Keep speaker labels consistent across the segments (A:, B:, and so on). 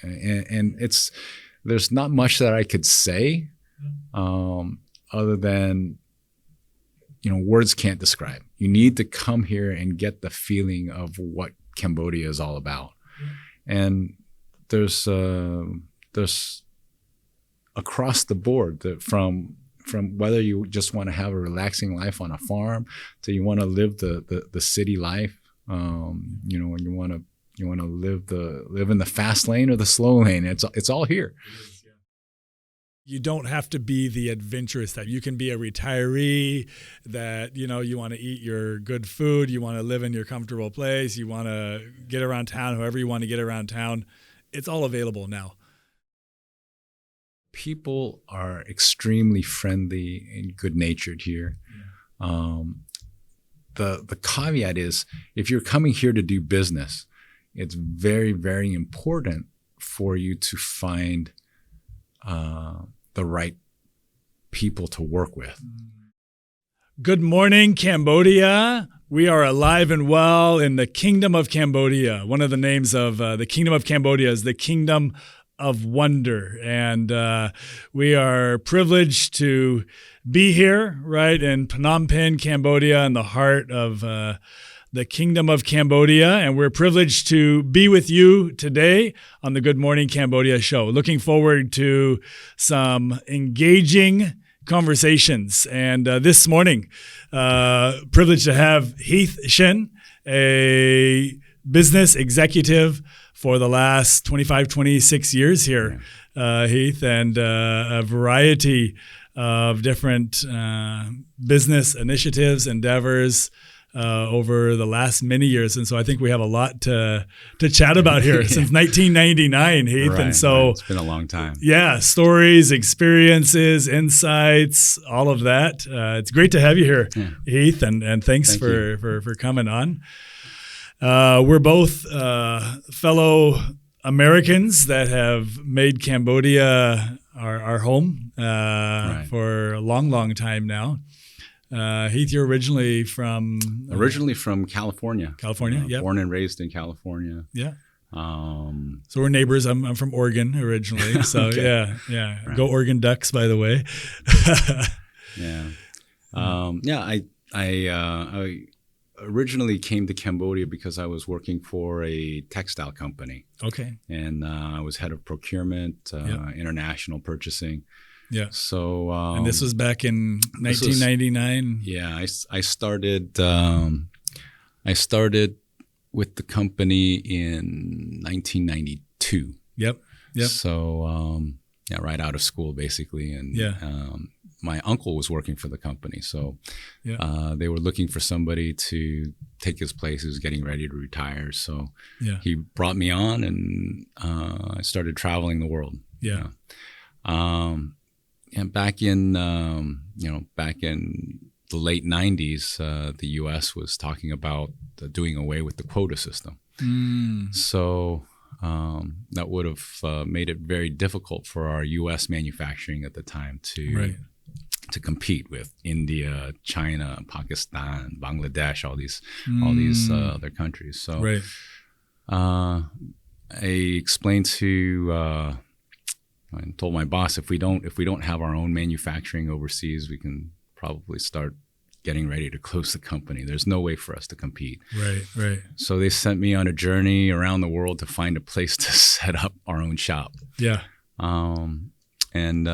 A: and there's not much that I could say, other than, words can't describe. You need to come here and get the feeling of what Cambodia is all about. And there's across the board, from whether you just want to have a relaxing life on a farm to you want to live the city life, and you want to live in the fast lane or the slow lane. It's all here.
B: You don't have to be the adventurous type. You can be a retiree that, you want to eat your good food. You want to live in your comfortable place. You want to get around town, however you want to get around town. It's all available now.
A: People are extremely friendly and good-natured here. Yeah. The caveat is, if you're coming here to do business, it's very, very important for you to find the right people to work with.
B: Good morning, Cambodia. We are alive and well in the Kingdom of Cambodia. One of the names of the Kingdom of Cambodia is the Kingdom of Wonder. And we are privileged to be here, right, in Phnom Penh, Cambodia, in the heart of the Kingdom of Cambodia. And we're privileged to be with you today on the Good Morning Cambodia show. Looking forward to some engaging conversations. And this morning, privileged to have Heath Shen, a business executive for the last 25, 26 years here, Heath, and a variety of different business initiatives, endeavors, over the last many years. And so I think we have a lot to chat about here since 1999, Heath.
A: Right,
B: and so
A: it's been a long time.
B: Yeah, stories, experiences, insights, all of that. It's great to have you here, Heath, and thanks for coming on. We're both fellow Americans that have made Cambodia our home for a long, long time now. Heath, you're originally from
A: California.
B: California, yeah.
A: Born and raised in California.
B: Yeah. So we're neighbors. I'm from Oregon originally. So okay. Yeah. Right. Go Oregon Ducks, by the way.
A: I originally came to Cambodia because I was working for a textile company.
B: Okay.
A: And I was head of procurement, international purchasing.
B: Yeah.
A: So,
B: and this was back in 1999.
A: I started with the company in 1992.
B: Yep.
A: So, right out of school basically, and my uncle was working for the company, so they were looking for somebody to take his place. He was getting ready to retire, so he brought me on, and I started traveling the world.
B: Yeah.
A: And back in the late 90s, the U.S. was talking about doing away with the quota system. So that would have made it very difficult for our U.S. manufacturing at the time to compete with India, China, Pakistan, Bangladesh, all these other countries. So I explained to I told my boss, if we don't have our own manufacturing overseas, we can probably start getting ready to close the company. There's no way for us to compete.
B: Right.
A: So they sent me on a journey around the world to find a place to set up our own shop.
B: Yeah.
A: And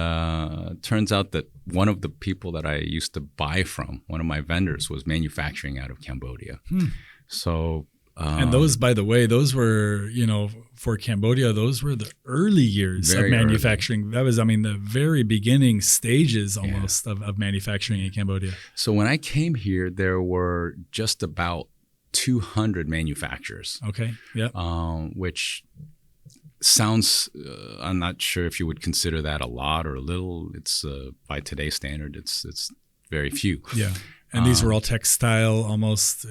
A: turns out that one of the people that I used to buy from, one of my vendors, was manufacturing out of Cambodia. So.
B: And those, by the way, those were, for Cambodia, those were the early years of manufacturing. Early. That was, the very beginning stages almost of manufacturing in Cambodia.
A: So when I came here, there were just about 200 manufacturers.
B: Okay, yeah.
A: Which sounds, I'm not sure if you would consider that a lot or a little. It's, by today's standard, it's very few.
B: Yeah. And these were all textile almost.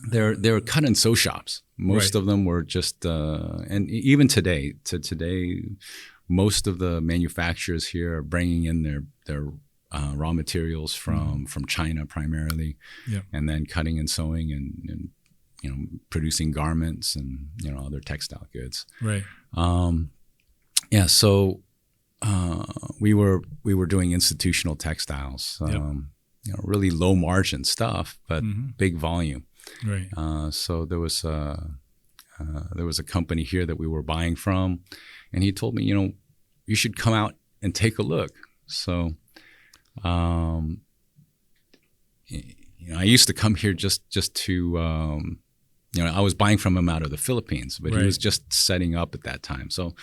A: They're cut and sew shops. Most of them were just, and even today, most of the manufacturers here are bringing in their raw materials from China primarily, and then cutting and sewing and producing garments and other textile goods.
B: Right.
A: Yeah, so we were doing institutional textiles, really low margin stuff, but big volume.
B: Right.
A: So there was a company here that we were buying from, and he told me, you should come out and take a look. So, I used to come here just to. I was buying from him out of the Philippines, but he was just setting up at that time. So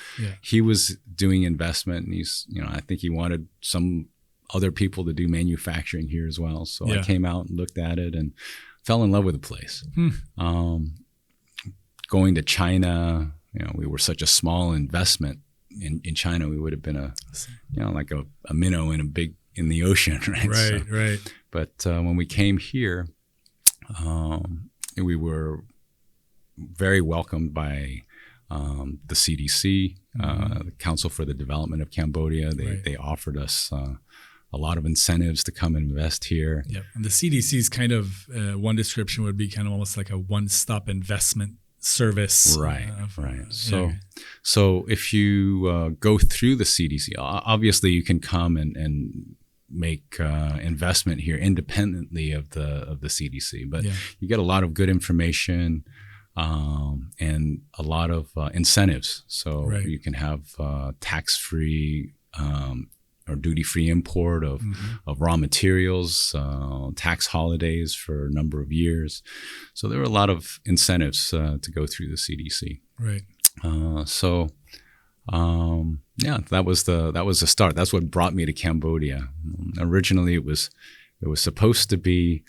A: he was doing investment, and he's, I think he wanted some other people to do manufacturing here as well. So I came out and looked at it and fell in love with the place. Going to China, we were such a small investment in China. We would have been like a minnow in the ocean, right?
B: Right, right.
A: But when we came here, we were very welcomed by the CDC, the Council for the Development of Cambodia. They offered us a lot of incentives to come and invest here.
B: Yep. And the CDC's kind of one description would be kind of almost like a one-stop investment service.
A: Right, right. So if you go through the CDC, obviously you can come and make investment here independently of the CDC, but you get a lot of good information and a lot of incentives. So you can have tax-free or duty-free import of raw materials, tax holidays for a number of years. So there were a lot of incentives to go through the CDC.
B: Right.
A: That was the start. That's what brought me to Cambodia. Originally, it was supposed to be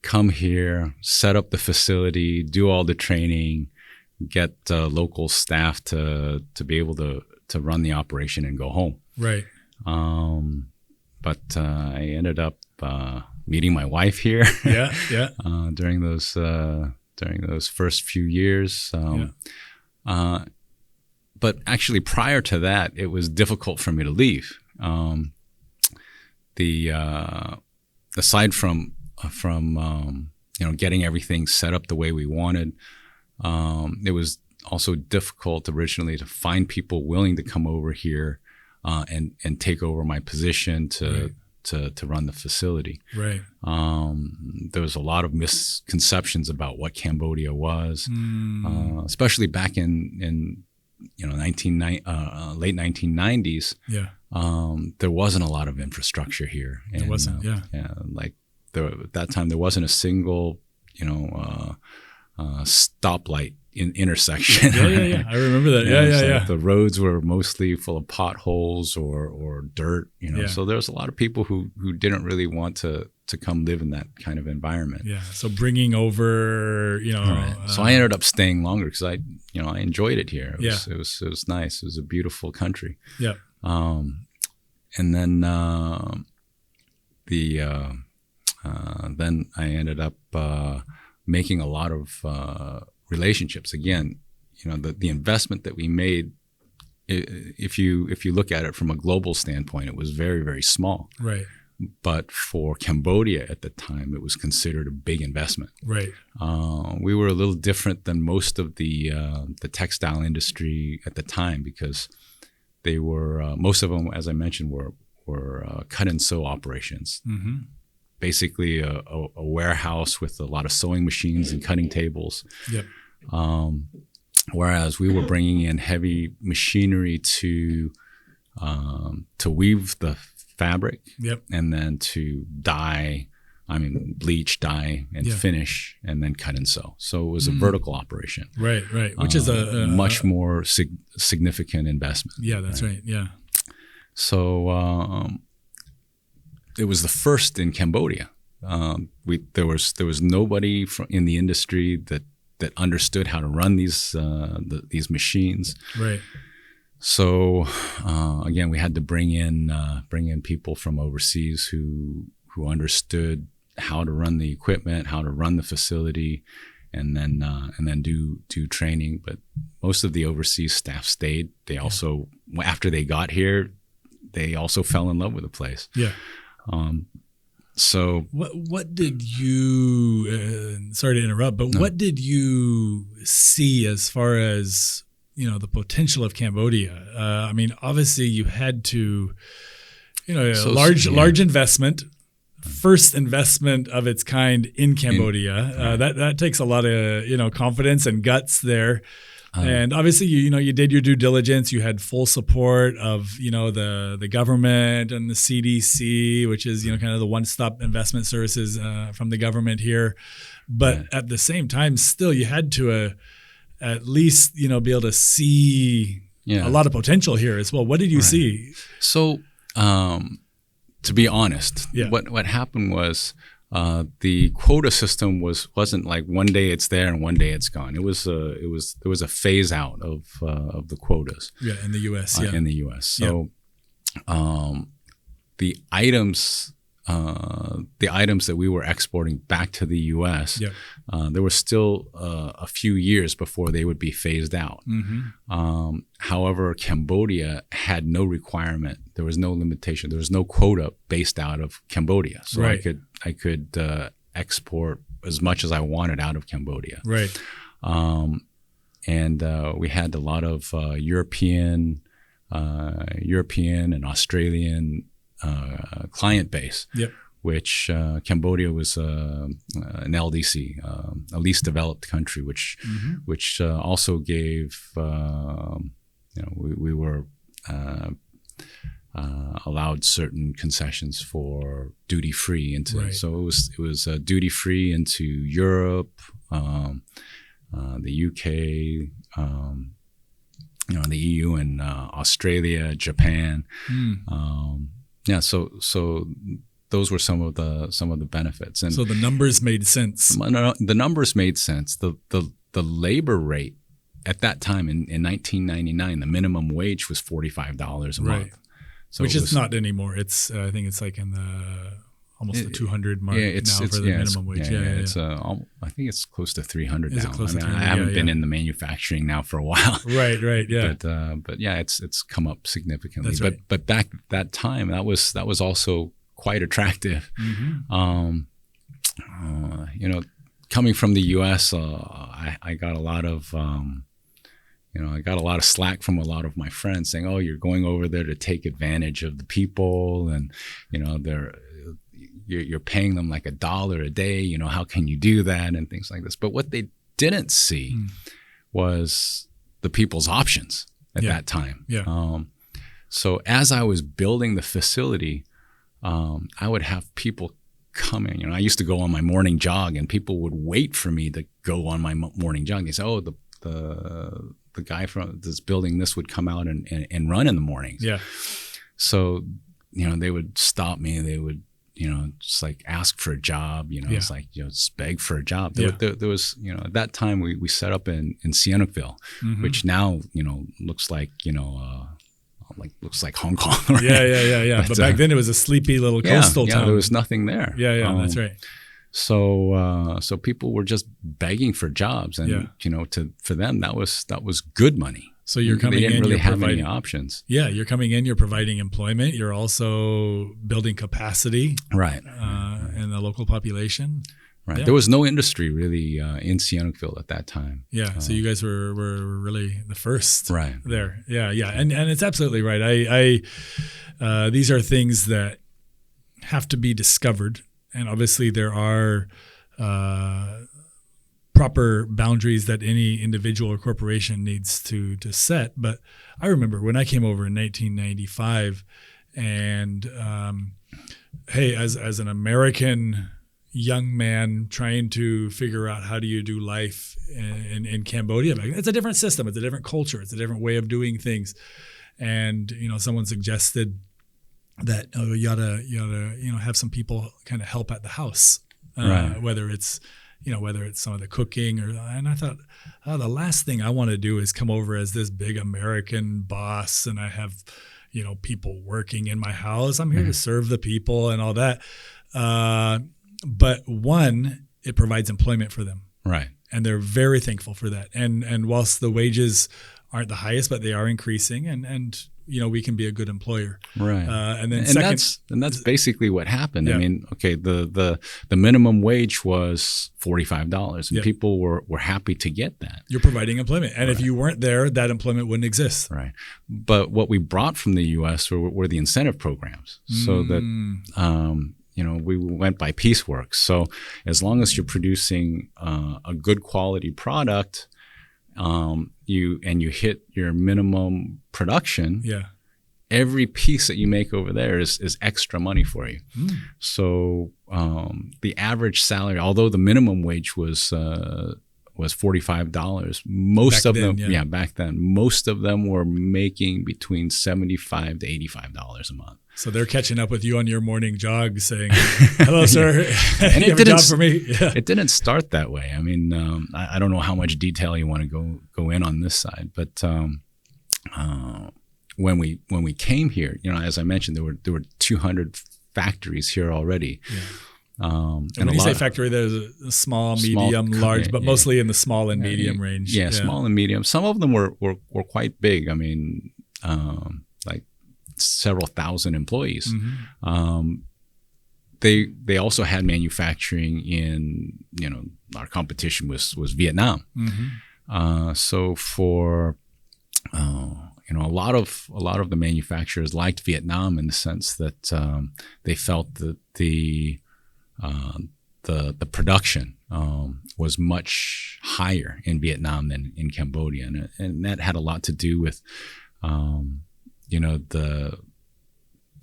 A: come here, set up the facility, do all the training, get local staff to be able to run the operation and go home.
B: Right.
A: But I ended up meeting my wife here. During those first few years. But actually, prior to that, it was difficult for me to leave. Aside from getting everything set up the way we wanted, it was also difficult originally to find people willing to come over here and take over my position to run the facility. Right. There was a lot of misconceptions about what Cambodia was, especially back in late 1990s. There wasn't a lot of infrastructure here.
B: There wasn't.
A: At that time, there wasn't a single stoplight intersection.
B: I remember that.
A: The roads were mostly full of potholes or dirt. So there was a lot of people who didn't really want to come live in that kind of environment.
B: So bringing over,
A: So I ended up staying longer because I enjoyed it here. It was nice. It was a beautiful country. And then then I ended up making a lot of relationships. Again, the investment that we made, if you look at it from a global standpoint, it was very, very small.
B: Right.
A: But for Cambodia at the time, it was considered a big investment.
B: Right.
A: We were a little different than most of the textile industry at the time because they were most of them, as I mentioned, were cut and sew operations. Basically, a warehouse with a lot of sewing machines and cutting tables. Whereas we were bringing in heavy machinery to weave the fabric, and then to bleach, dye, and finish, and then cut and sew. So it was a vertical operation.
B: Right, which is a
A: much more significant investment.
B: That's right.
A: So it was the first in Cambodia. There was nobody in the industry that understood how to run these machines.
B: Right.
A: So again, we had to bring in people from overseas who understood how to run the equipment, how to run the facility, and then do training. But most of the overseas staff stayed. They also, after they got here, they also fell in love with the place. So
B: what did you? Sorry to interrupt, but what did you see as far as the potential of Cambodia. I mean, obviously you had to, large investment, first investment of its kind in Cambodia. That takes a lot of, confidence and guts there. And obviously, you did your due diligence. You had full support of, the government and the CDC, which is, kind of the one-stop investment services from the government here. But at the same time, still, you had to at least, be able to see a lot of potential here as well. What did you see?
A: So, to be honest, what happened was, the quota system wasn't like one day it's there and one day it's gone. There was a phase out of the quotas.
B: Yeah, in the U.S.
A: In the U.S. So, the items that we were exporting back to the U.S. There were still a few years before they would be phased out. Mm-hmm. However, Cambodia had no requirement. There was no limitation. There was no quota based out of Cambodia. So I could export as much as I wanted out of Cambodia.
B: Right.
A: And we had a lot of European and Australian client base. Yep. Which Cambodia was an LDC, a least developed country, which also gave we were allowed certain concessions for duty free into. So it was duty free into Europe, the UK, the EU, and Australia, Japan. So those were some of the benefits, and
B: so the numbers made sense.
A: The numbers made sense. The labor rate at that time in 1999, the minimum wage was $45 a month, so
B: which is not anymore. It's I think it's like in the almost the 200 mark now for the minimum wage.
A: It's I think it's close to 300 now. I haven't been in the manufacturing now for a while.
B: Right, yeah.
A: But it's come up significantly. That's right. But back that time, that was also quite attractive. Mm-hmm. Coming from the U.S., I got a lot of slack from a lot of my friends saying, "Oh, you're going over there to take advantage of the people, and you're paying them like $1 a day. How can you do that?" and things like this. But what they didn't see was the people's options at that time. Yeah. So as I was building the facility, I would have people coming. I used to go on my morning jog, and people would wait for me to go on my morning jog. They say, "Oh, the guy from this building this would come out and run in the mornings." Yeah. So they would stop me. They would just like ask for a job. It's like just beg for a job. There was at that time we set up in Sihanoukville, which now looks like looks like Hong Kong. Right?
B: Yeah. But back then it was a sleepy little coastal town.
A: There was nothing there.
B: Yeah, that's right.
A: So people were just begging for jobs, and for them that was good money.
B: So you're coming in.
A: They didn't really have any options.
B: Yeah, you're coming in. You're providing employment. You're also building capacity.
A: Right.
B: In the local population.
A: Right. Yeah. There was no industry really in Sihanoukville at that time.
B: Yeah. So you guys were really the first.
A: Right.
B: There. Yeah. And it's absolutely right. I these are things that have to be discovered, and obviously there are proper boundaries that any individual or corporation needs to set. But I remember when I came over in 1995, and as an American young man trying to figure out how do you do life in Cambodia, it's a different system, it's a different culture, it's a different way of doing things. And someone suggested that you ought to have some people kind of help at the house, whether it's some of the cooking and I thought, the last thing I want to do is come over as this big American boss and I have, people working in my house. I'm here to serve the people and all that. But one, it provides employment for them. Right. And they're very thankful for that. And whilst the wages aren't the highest, but they are increasing. And we can be a good employer.
A: Right.
B: And then
A: that's basically what happened.
B: Yeah.
A: I mean, okay, the minimum wage was $45, and people were happy to get that.
B: You're providing employment, and if you weren't there, that employment wouldn't exist.
A: Right. But what we brought from the U.S. were the incentive programs, so that we went by piecework. So as long as you're producing a good quality product, you hit your minimum production, every piece that you make over there is extra money for you. So the average salary, although the minimum wage was $45, most of them, back then, most of them were making between $75 to $85 a month.
B: So they're catching up with you on your morning jog saying, hello, sir.
A: And
B: you have a job for me? Yeah.
A: It didn't start that way. I mean, I don't know how much detail you want to go in on this side, but when we came here, as I mentioned, there were 200 factories here already. Yeah.
B: And when you say factory, there's a small, medium, large, but mostly in the small and medium range.
A: Yeah, small and medium. Some of them were quite big. I mean, like several thousand employees. They also had manufacturing in, our competition was Vietnam. So for a lot of the manufacturers liked Vietnam in the sense that they felt that the production was much higher in Vietnam than in Cambodia, and that had a lot to do with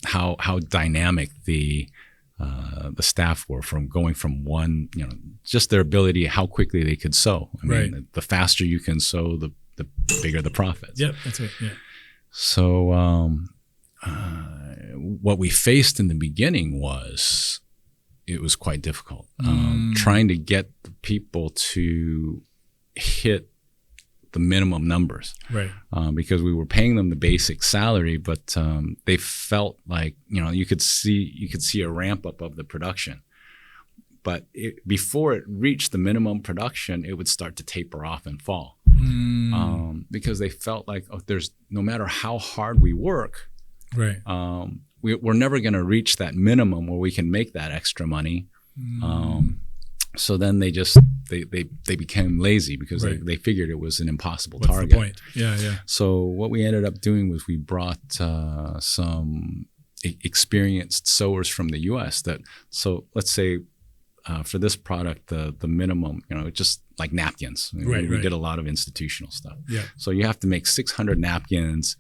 A: how dynamic the staff were, from going from one, just their ability, how quickly they could sew. I mean, the faster you can sew, the bigger the profits.
B: Yep, that's right. Yeah.
A: So what we faced in the beginning was, it was quite difficult. Trying to get the people to hit the minimum numbers,
B: right?
A: Because we were paying them the basic salary, but they felt like you could see a ramp up of the production, but before it reached the minimum production, it would start to taper off and fall, because they felt like, there's, no matter how hard we work,
B: right?
A: We're never going to reach that minimum where we can make that extra money. So then they became lazy because they figured it was an impossible target.
B: What's the point? Yeah.
A: So what we ended up doing was we brought some experienced sewers from the U.S. So let's say for this product, the minimum, just like napkins. We did a lot of institutional stuff.
B: Yeah. So
A: you have to make 600 napkins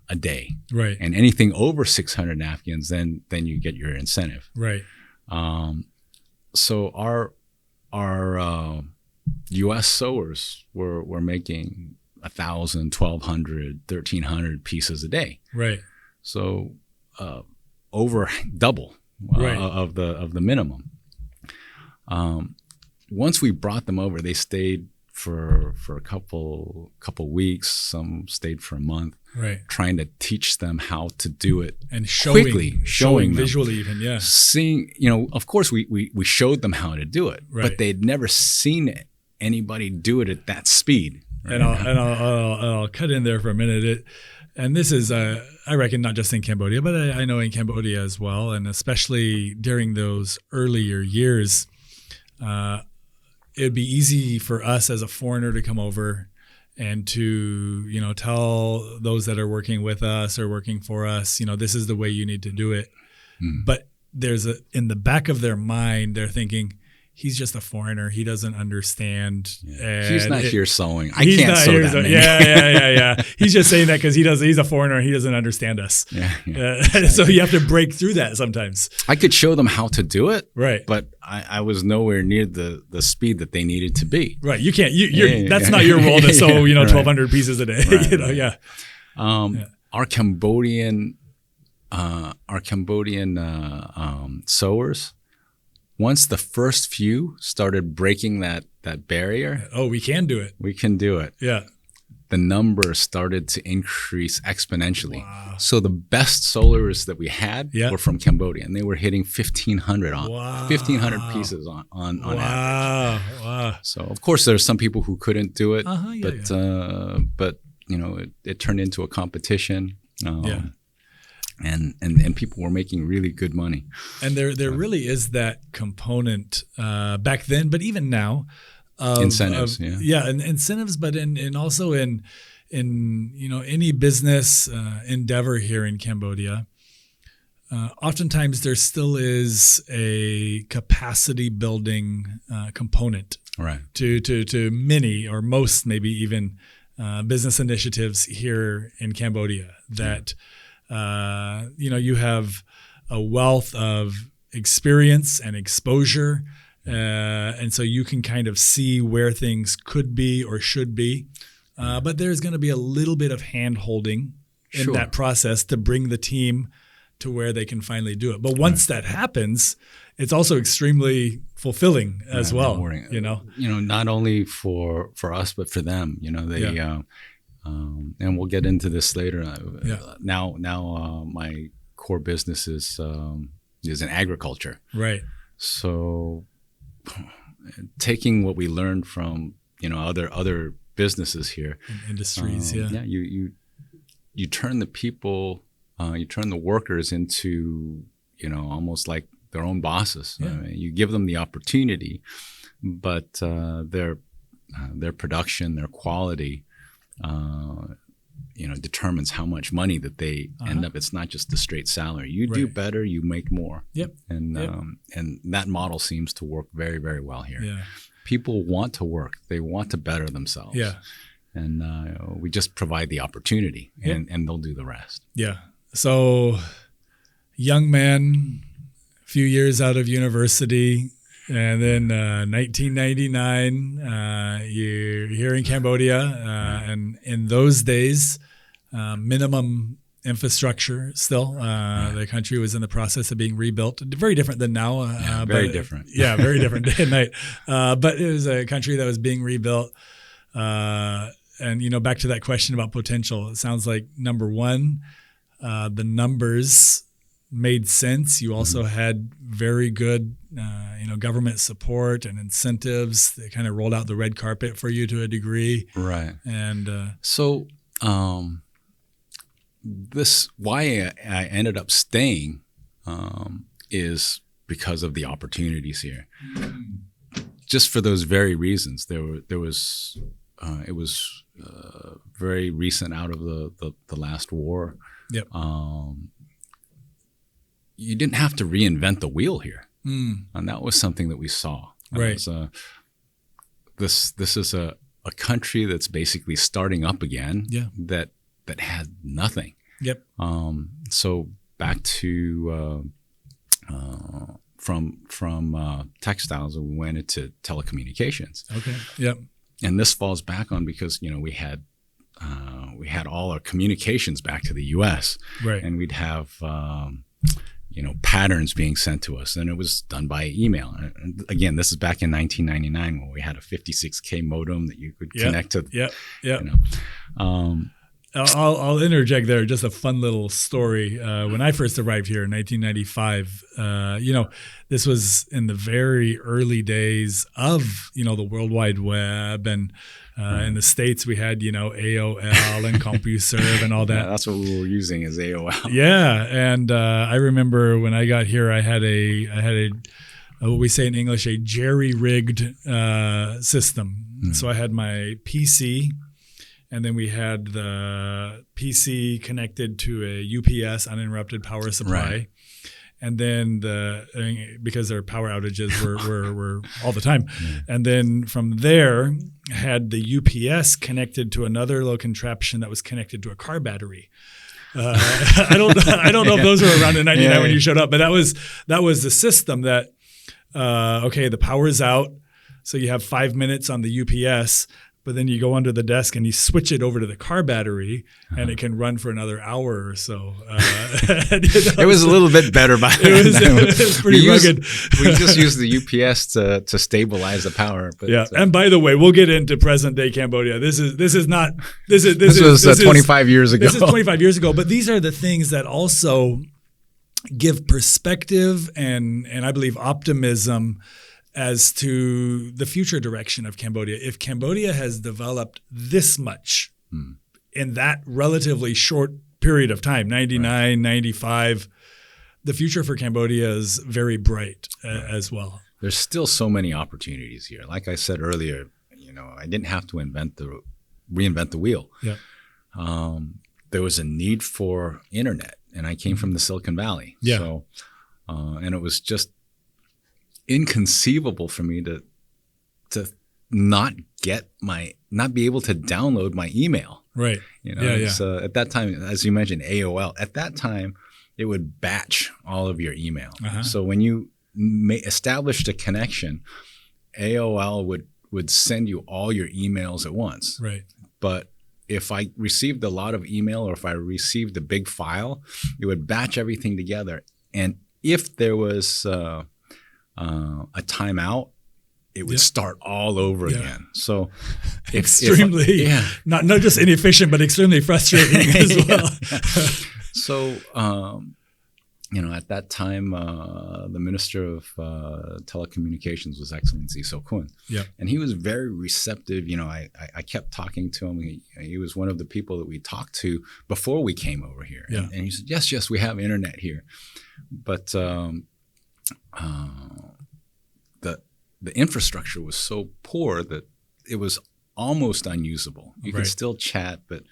A: a day,
B: right?
A: And anything over 600 napkins, then you get your incentive,
B: right?
A: So our U.S. sewers were making 1,000, 1,200, 1,300 pieces a day,
B: right?
A: So over double of the minimum. Once we brought them over, they stayed for a couple weeks. Some stayed for a month.
B: Right.
A: Trying to teach them how to do it
B: and
A: showing them,
B: visually, even
A: seeing. Of course, we showed them how to do it, but they'd never seen anybody do it at that speed. Right?
B: And I'll cut in there for a minute. And this is, I reckon, not just in Cambodia, but I know in Cambodia as well, and especially during those earlier years, it'd be easy for us as a foreigner to come over and to, tell those that are working with us or working for us, this is the way you need to do it. But there's in the back of their mind, they're thinking, he's just a foreigner. He doesn't understand.
A: Yeah. He's not here sewing. I can't sew that many.
B: Yeah. He's just saying that because he's a foreigner. He doesn't understand us.
A: Yeah.
B: Exactly. So you have to break through that sometimes.
A: I could show them how to do it,
B: right?
A: But I was nowhere near the speed that they needed to be.
B: Right. You can't. That's not your role to sew 1,200 pieces a day.
A: Right. Our Cambodian sewers, once the first few started breaking that barrier,
B: we can do it.
A: We can do it.
B: Yeah.
A: The numbers started to increase exponentially.
B: Wow.
A: So the best sewers that we had were from Cambodia, and they were hitting 1,500 pieces on average.
B: Wow.
A: So of course there's some people who couldn't do it, but it turned into a competition. And people were making really good money.
B: And there really is that component back then, but even now,
A: incentives.
B: And incentives, but in also in any business endeavor here in Cambodia. Oftentimes there still is a capacity building component to many or most maybe even business initiatives here in Cambodia that you have a wealth of experience and exposure, and so you can kind of see where things could be or should be, but there's going to be a little bit of hand holding in that process to bring the team to where they can finally do it. But once that happens, it's also extremely fulfilling as well. Rewarding.
A: Not only for us, but for them. They and we'll get into this later. Now, my core business is in agriculture.
B: Right.
A: So, taking what we learned from other businesses here,
B: industries.
A: You turn the people. You turn the workers into, almost like their own bosses.
B: Yeah.
A: I mean, you give them the opportunity, but their production, their quality, determines how much money that they end up. It's not just the straight salary. You do better, you make more.
B: Yep.
A: And that model seems to work very, very well here.
B: Yeah.
A: People want to work. They want to better themselves.
B: Yeah.
A: And we just provide the opportunity, and they'll do the rest.
B: Yeah. So, young man, a few years out of university, and then 1999, you're here in Cambodia, and in those days, minimum infrastructure still. The country was in the process of being rebuilt. Very different than now.
A: Very different.
B: Very different day and night. But it was a country that was being rebuilt. And, back to that question about potential, it sounds like number one, the numbers made sense. You also had very good, government support and incentives. They kind of rolled out the red carpet for you to a degree.
A: Right.
B: And
A: so why I ended up staying is because of the opportunities here. Just for those very reasons. It was very recent out of the last war.
B: Yep.
A: You didn't have to reinvent the wheel here, and that was something that we saw.
B: Right.
A: This is a country that's basically starting up again.
B: Yeah.
A: That had nothing.
B: Yep.
A: So back to from textiles, we went into telecommunications.
B: Okay. Yep.
A: And this falls back on because we had all our communications back to the U.S.
B: Right.
A: And we'd have patterns being sent to us, and it was done by email. And again, this is back in 1999 when we had a 56K modem that you could connect to.
B: Yeah. I'll interject there. Just a fun little story. When I first arrived here in 1995, this was in the very early days of, the World Wide Web. And in the States, we had, AOL and CompuServe and all that.
A: Yeah, that's what we were using is AOL.
B: Yeah. And I remember when I got here, I had a what we say in English, a jerry-rigged system. So I had my PC. And then we had the PC connected to a UPS, uninterrupted power supply.
A: Right.
B: And then because their power outages were all the time. Yeah. And then from there, had the UPS connected to another little contraption that was connected to a car battery. I don't know if those were around in 99 when you showed up, but that was the system that, the power's out. So you have 5 minutes on the UPS. But then you go under the desk and you switch it over to the car battery, and it can run for another hour or so.
A: It was a little bit better by then.
B: It was pretty rugged.
A: We just used the UPS to stabilize the power. But,
B: and by the way, we'll get into present day Cambodia. This was
A: 25 years ago.
B: This is 25 years ago. But these are the things that also give perspective and I believe optimism as to the future direction of Cambodia. If Cambodia has developed this much in that relatively short period of time, 99, 95. The future for Cambodia is very bright as well.
A: There's still so many opportunities here. Like I said earlier, I didn't have to reinvent the wheel.
B: Yeah.
A: There was a need for internet, and I came from the Silicon Valley.
B: Yeah.
A: So, and it was just inconceivable for me to not be able to download my email.
B: Right.
A: So at that time, as you mentioned, AOL, at that time, it would batch all of your email.
B: Uh-huh.
A: So when you established a connection, AOL would send you all your emails at once.
B: Right.
A: But if I received a lot of email, or if I received a big file, it would batch everything together. And if there was a timeout, it would start all over again. So
B: extremely, not just inefficient, but extremely frustrating as well.
A: So, at that time, the Minister of Telecommunications was Excellency So Kun.
B: Yeah.
A: And he was very receptive. I kept talking to him. He was one of the people that we talked to before we came over here.
B: Yeah.
A: And he said, yes, we have internet here. But the infrastructure was so poor that it was almost unusable. You could still chat, but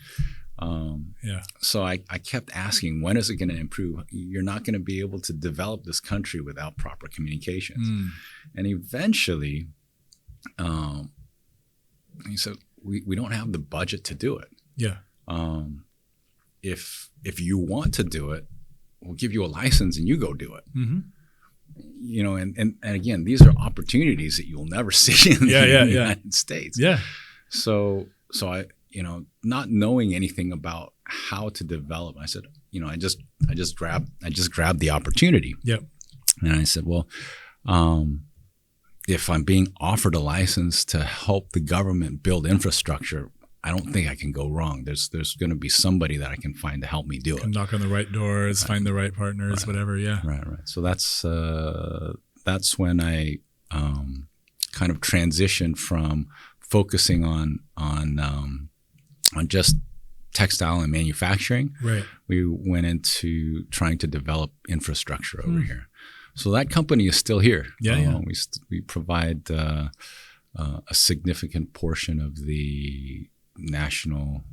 A: so I kept asking, when is it going to improve? You're not going to be able to develop this country without proper communications. And eventually, he said, we don't have the budget to do it.
B: Yeah.
A: If you want to do it, we'll give you a license and you go do it. Mm-hmm. And again, these are opportunities that you'll never see in the United States.
B: Yeah.
A: So I, not knowing anything about how to develop, I said, I just grabbed the opportunity.
B: Yep.
A: And I said, well, if I'm being offered a license to help the government build infrastructure, I don't think I can go wrong. There's going to be somebody that I can find to help me do it.
B: Knock on the right doors, find the right partners, whatever. Yeah.
A: Right. So that's when I kind of transitioned from focusing on just textile and manufacturing.
B: Right.
A: We went into trying to develop infrastructure over here. So that company is still here.
B: Yeah.
A: We provide a significant portion of the international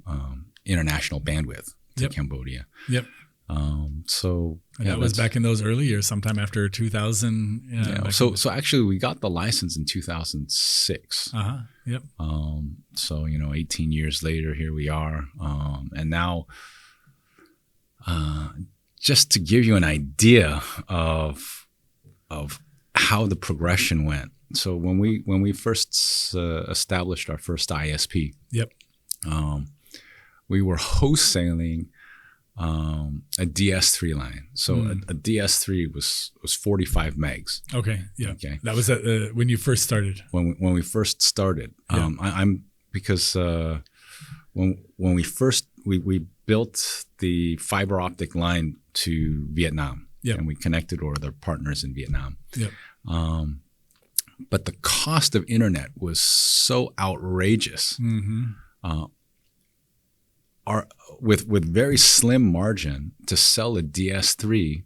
A: bandwidth to Cambodia.
B: Yep.
A: And
B: that was back in those early years, sometime after 2000.
A: So actually, we got the license in 2006.
B: Yep.
A: 18 years later, here we are. And now, just to give you an idea of how the progression went. So when we first established our first ISP, we were wholesaling a DS3 line. So a DS3 was 45 megs.
B: Okay. Yeah.
A: Okay.
B: That was when you first started.
A: When we first started, because when we built the fiber optic line to Vietnam, and we connected with other partners in Vietnam.
B: Yep.
A: But the cost of internet was so outrageous. With very slim margin to sell a DS3,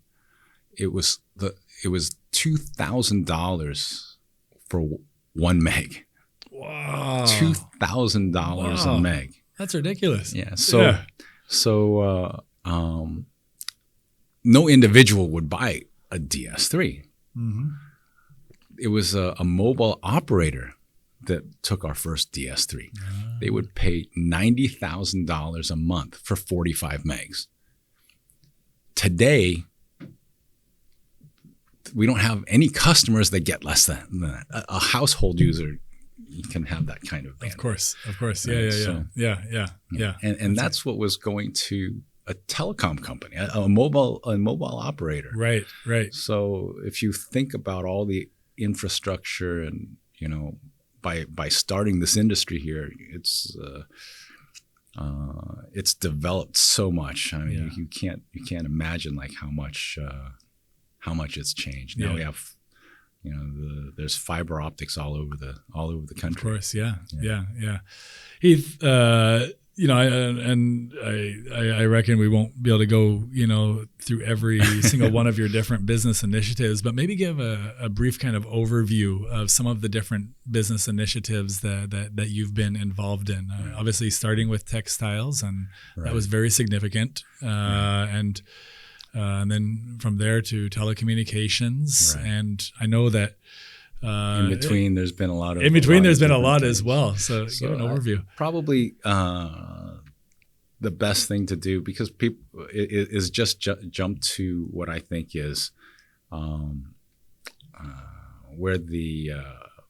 A: it was $2,000 for 1 meg.
B: Wow.
A: $2,000 a meg.
B: That's ridiculous.
A: Yeah. So no individual would buy a DS3. It was a mobile operator that took our first DS3. They would pay $90,000 a month for 45 megs. Today, we don't have any customers that get less than that. A household user, you can have that kind of bandwidth.
B: Of course. Yeah.
A: And that's what was going to a telecom company, a mobile operator.
B: Right.
A: So if you think about all the infrastructure and, by starting this industry here, it's developed so much. I mean, you can't imagine like how much it's changed. Now we have, there's fiber optics all over the country.
B: Of course, yeah. Heath, I reckon we won't be able to go, through every single one of your different business initiatives, but maybe give a brief kind of overview of some of the different business initiatives that you've been involved in. Obviously, starting with textiles, and that was very significant, and then from there to telecommunications, and I know that.
A: In between, there's been a lot of.
B: In between, there's been a lot as well. So give an overview.
A: Probably the best thing to do, because people is just jump to what I think is where the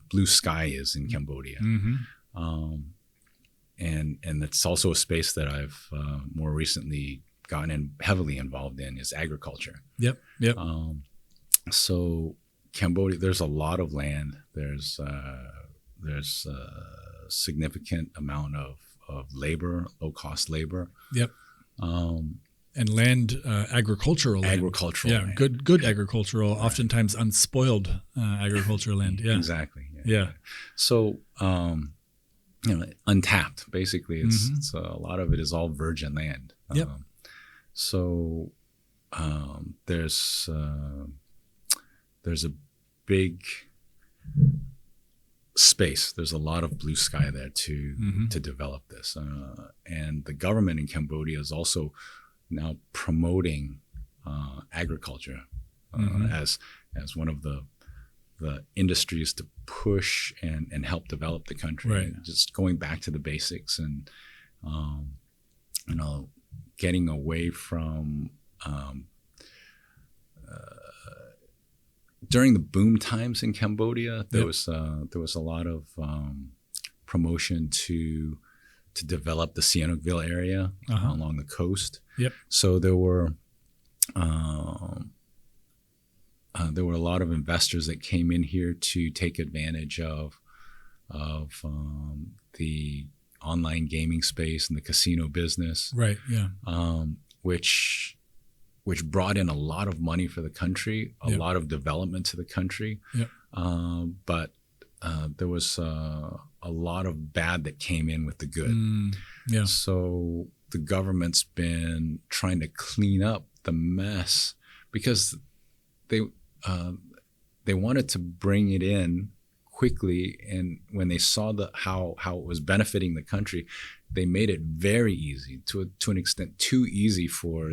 A: blue sky is in Cambodia, and it's also a space that I've more recently gotten heavily involved in is agriculture.
B: Yep.
A: So. Cambodia, there's a lot of land. There's a significant amount of labor, low cost labor.
B: Yep. And land, agricultural land.
A: Agricultural land.
B: Good agricultural, oftentimes unspoiled agricultural land. Yeah.
A: Exactly.
B: Yeah.
A: So, untapped. Basically, it's a lot of it is all virgin land.
B: Yep.
A: So there's a big space. There's a lot of blue sky there to develop this, and the government in Cambodia is also now promoting agriculture as one of the industries to push and help develop the country.
B: Right.
A: And just going back to the basics and getting away from. During the boom times in Cambodia, there was a lot of promotion to develop the Sihanoukville area along the coast.
B: Yep.
A: So there were a lot of investors that came in here to take advantage of the online gaming space and the casino business.
B: Right. Yeah.
A: Which brought in a lot of money for the country, a lot of development to the country.
B: Yep.
A: But there was a lot of bad that came in with the good.
B: Yeah.
A: So the government's been trying to clean up the mess because they wanted to bring it in quickly, and when they saw how it was benefiting the country, they made it very easy, to an extent too easy for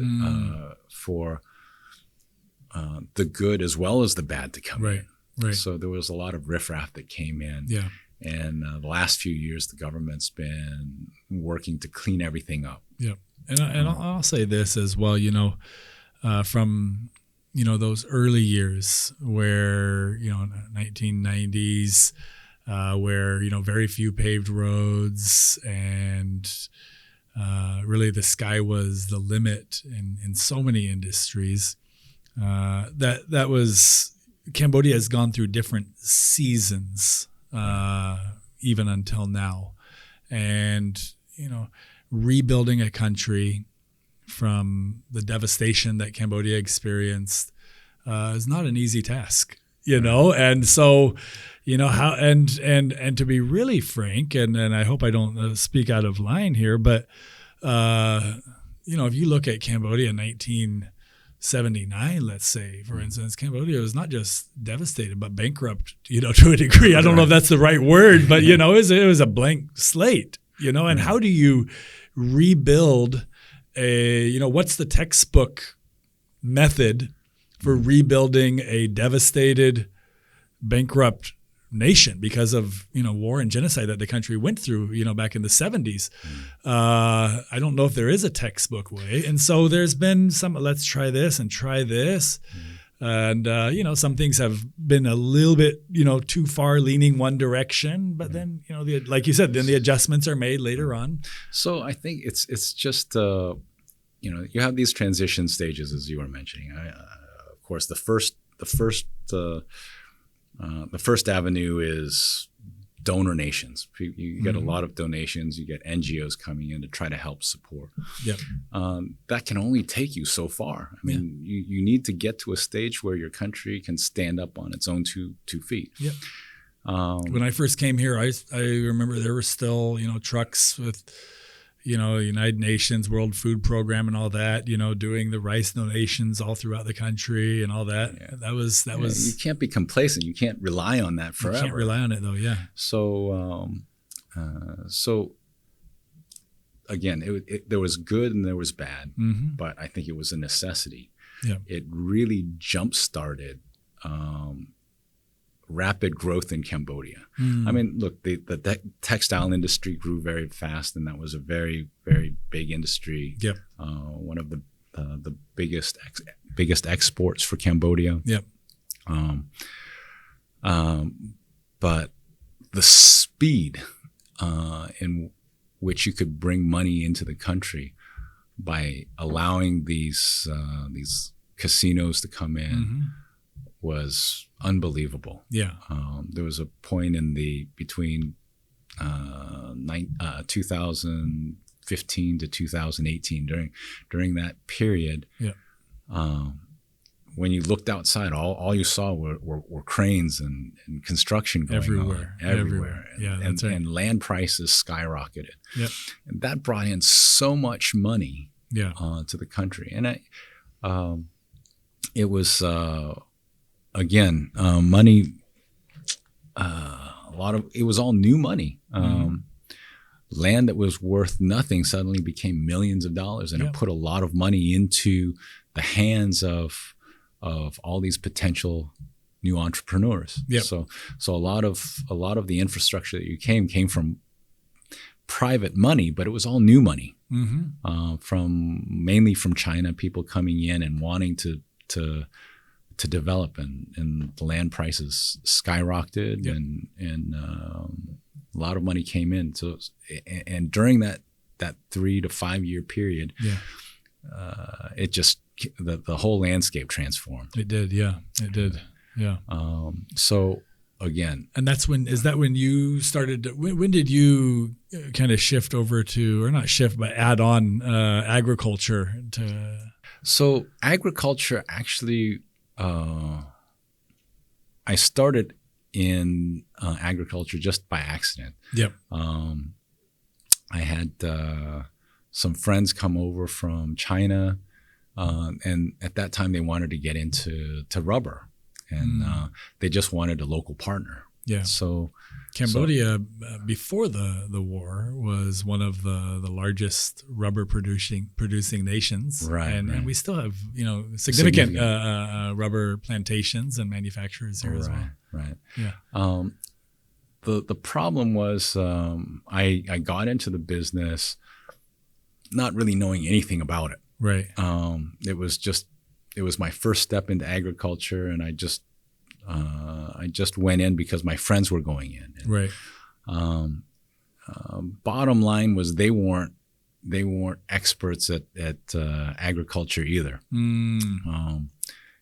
A: the good as well as the bad to come in.
B: Right.
A: So there was a lot of riffraff that came in.
B: Yeah.
A: And the last few years, the government's been working to clean everything up.
B: Yeah. And I'll say this as well, from those early years where 1990s, where very few paved roads, and really the sky was the limit in so many industries. That was Cambodia has gone through different seasons, even until now, and rebuilding a country from the devastation that Cambodia experienced is not an easy task, and so how and to be really frank, and I hope I don't speak out of line here, but if you look at Cambodia in 1979, let's say, for instance, Cambodia was not just devastated but bankrupt, to a degree. I don't know if that's the right word, but it was a blank slate, and how do you rebuild what's the textbook method for rebuilding a devastated, bankrupt nation because of war and genocide that the country went through back in the 70s. I don't know if there is a textbook way, and so there's been some let's try this and try this, and some things have been a little bit too far leaning one direction, but then like you said, then the adjustments are made later on. So
A: I think it's just you have these transition stages, as you were mentioning. Of course, the first avenue is donor nations. You get a lot of donations. You get NGOs coming in to try to help support.
B: Yep.
A: That can only take you so far. I mean, you need to get to a stage where your country can stand up on its own two feet.
B: Yep. When I first came here, I remember there were still trucks with United Nations World Food Program and all that, doing the rice donations all throughout the country and all that.
A: Yeah.
B: That was
A: You can't be complacent. You can't rely on that forever.
B: You can't rely on it though. Yeah.
A: So again, there was good and there was bad, but I think it was a necessity.
B: Yeah.
A: It really jump-started rapid growth in Cambodia. I mean, look, the textile industry grew very fast, and that was a very, very big industry.
B: Yep.
A: One of the biggest exports for Cambodia.
B: Yep.
A: But the speed in which you could bring money into the country by allowing these casinos to come in was unbelievable.
B: Yeah.
A: There was a point between 2015 to 2018 during that period.
B: Yeah.
A: When you looked outside, all you saw were cranes and construction going
B: everywhere.
A: on everywhere.
B: Yeah, that's right.
A: And land prices skyrocketed.
B: Yep.
A: And that brought in so much money to the country. And it was again money. It was all new money. Land that was worth nothing suddenly became millions of dollars, and it put a lot of money into the hands of all these potential new entrepreneurs.
B: Yep.
A: So a lot of the infrastructure that came from private money, but it was all new money mainly from China. People coming in and wanting to develop, and the land prices skyrocketed, and a lot of money came in. So and during that 3 to 5 year period, it just the whole landscape transformed.
B: It did, yeah. It did, yeah.
A: So again,
B: and is that when you started? When did you kind of shift over to, or not shift, but add on agriculture to?
A: So agriculture actually, I started in agriculture just by accident.
B: Yep.
A: I had some friends come over from China, and at that time they wanted to get into rubber, and they just wanted a local partner.
B: Yeah.
A: So
B: Cambodia, before the war, was one of the largest rubber producing nations,
A: right?
B: And we still have significant rubber plantations and manufacturers here as well.
A: Right.
B: Yeah.
A: The problem was I got into the business not really knowing anything about it.
B: Right.
A: It was my first step into agriculture, and I just went in because my friends were going in. And,
B: right.
A: Bottom line was they weren't experts at agriculture either.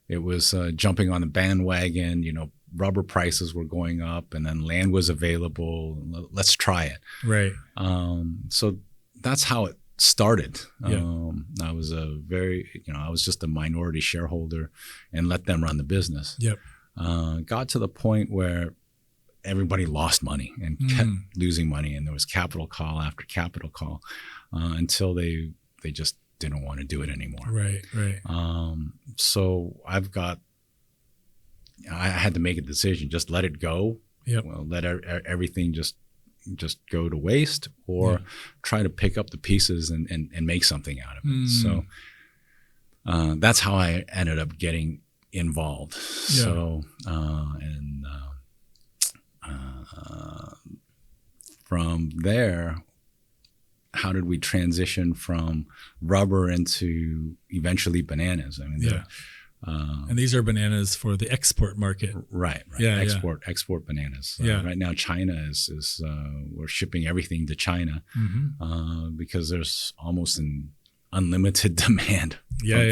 A: It was jumping on the bandwagon. Rubber prices were going up, and then land was available. Let's try it.
B: Right.
A: So that's how it started.
B: Yeah.
A: I was I was just a minority shareholder and let them run the business.
B: Yep.
A: Got to the point where everybody lost money and kept losing money, and there was capital call after capital call until they just didn't want to do it anymore.
B: Right.
A: So I had to make a decision: just let it go.
B: Yep.
A: Well, let everything just go to waste, or try to pick up the pieces and make something out of it. So that's how I ended up getting involved.
B: Yeah.
A: So from there, how did we transition from rubber into eventually bananas? I mean,
B: and these are bananas for the export market.
A: Right.
B: Yeah,
A: export bananas. Right now, China is we're shipping everything to China because there's almost an unlimited demand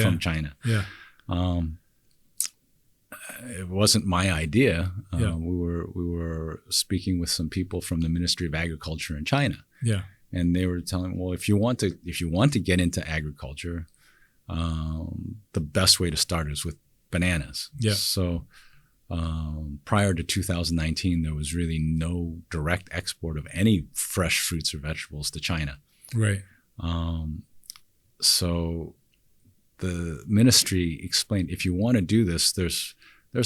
A: from China.
B: Yeah.
A: It wasn't my idea. We were speaking with some people from the Ministry of Agriculture in China. Yeah. And they were telling, well, if you want to get into agriculture, the best way to start is with bananas.
B: Yeah.
A: So prior to 2019, there was really no direct export of any fresh fruits or vegetables to China.
B: Right.
A: So the ministry explained, if you want to do this, there's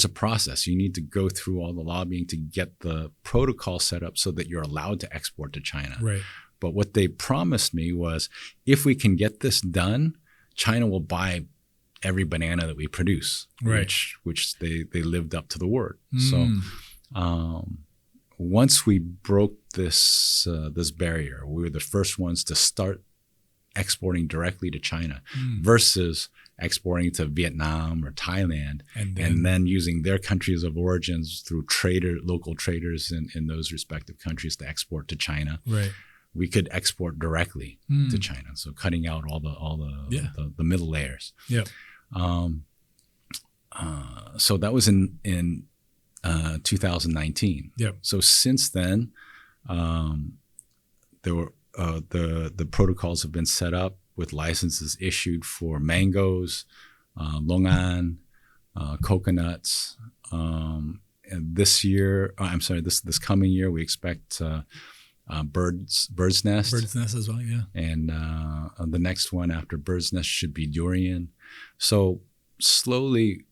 A: a process. You need to go through all the lobbying to get the protocol set up so that you're allowed to export to China.
B: Right.
A: But what they promised me was, if we can get this done, China will buy every banana that we produce,
B: right.
A: which they lived up to the word. So once we broke this barrier, we were the first ones to start exporting directly to China versus exporting to Vietnam or Thailand and then using their countries of origins through local traders in those respective countries to export to China.
B: Right.
A: We could export directly to China, so cutting out all the middle layers.
B: Yeah.
A: So that was in 2019.
B: Yeah.
A: So since then, there were the protocols have been set up with licenses issued for mangoes, longan, coconuts. And this coming year, we expect bird's nest.
B: Bird's nest as well, yeah.
A: And the next one after bird's nest should be durian. So slowly,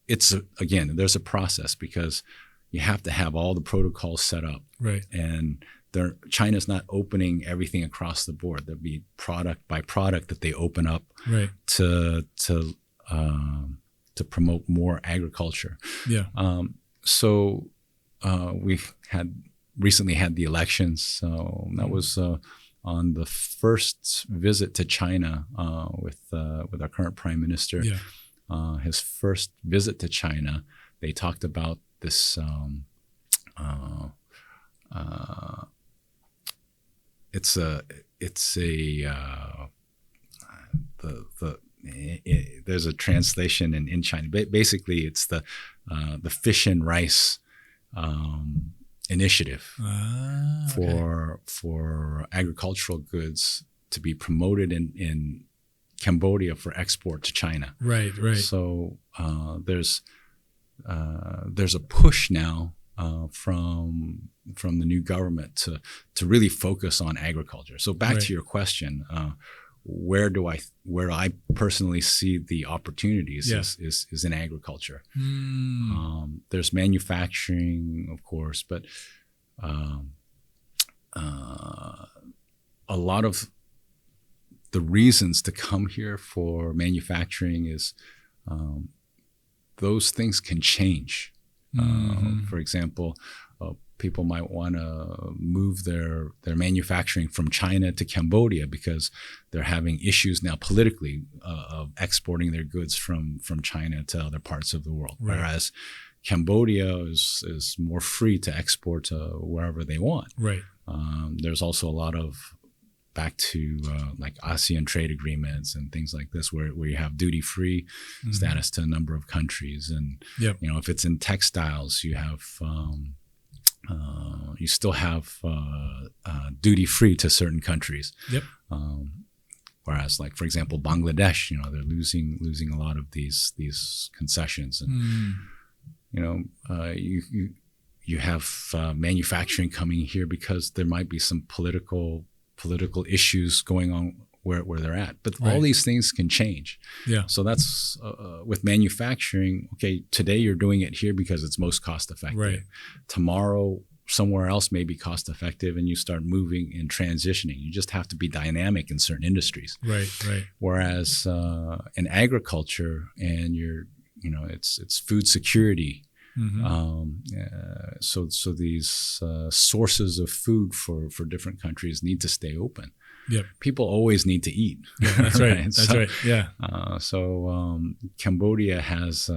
A: there's a process because you have to have all the protocols set up.
B: Right.
A: And China's not opening everything across the board. There'll be product by product that they open up
B: right.
A: to promote more agriculture.
B: Yeah.
A: So we recently had the elections. So that was on the first visit to China with our current prime minister.
B: Yeah.
A: His first visit to China, they talked about this. There's a translation in China. Basically, it's the fish and rice initiative for agricultural goods to be promoted in Cambodia for export to China.
B: Right, right.
A: So there's a push now from the new government to really focus on agriculture. So back to your question, where do I personally see the opportunities is in agriculture. There's manufacturing, of course, but a lot of the reasons to come here for manufacturing is those things can change. For example, people might want to move their manufacturing from China to Cambodia because they're having issues now politically of exporting their goods from China to other parts of the world. Right. Whereas Cambodia is more free to export to wherever they want. Right. There's also a lot of back to like ASEAN trade agreements and things like this, where you have duty-free status to a number of countries, and if it's in textiles, you have you still have duty-free to certain countries. Yep. Whereas, like for example, Bangladesh, they're losing a lot of these concessions, and you have manufacturing coming here because there might be some political issues going on where they're at. But all these things can change. Yeah. So that's with manufacturing. Okay, today you're doing it here because it's most cost effective. Right. Tomorrow, somewhere else may be cost effective, and you start moving and transitioning. You just have to be dynamic in certain industries. Right. Right. Whereas in agriculture, and it's food security. So these sources of food for different countries need to stay open. Yep. People always need to eat. Yeah, that's right. That's right. Yeah. So Cambodia has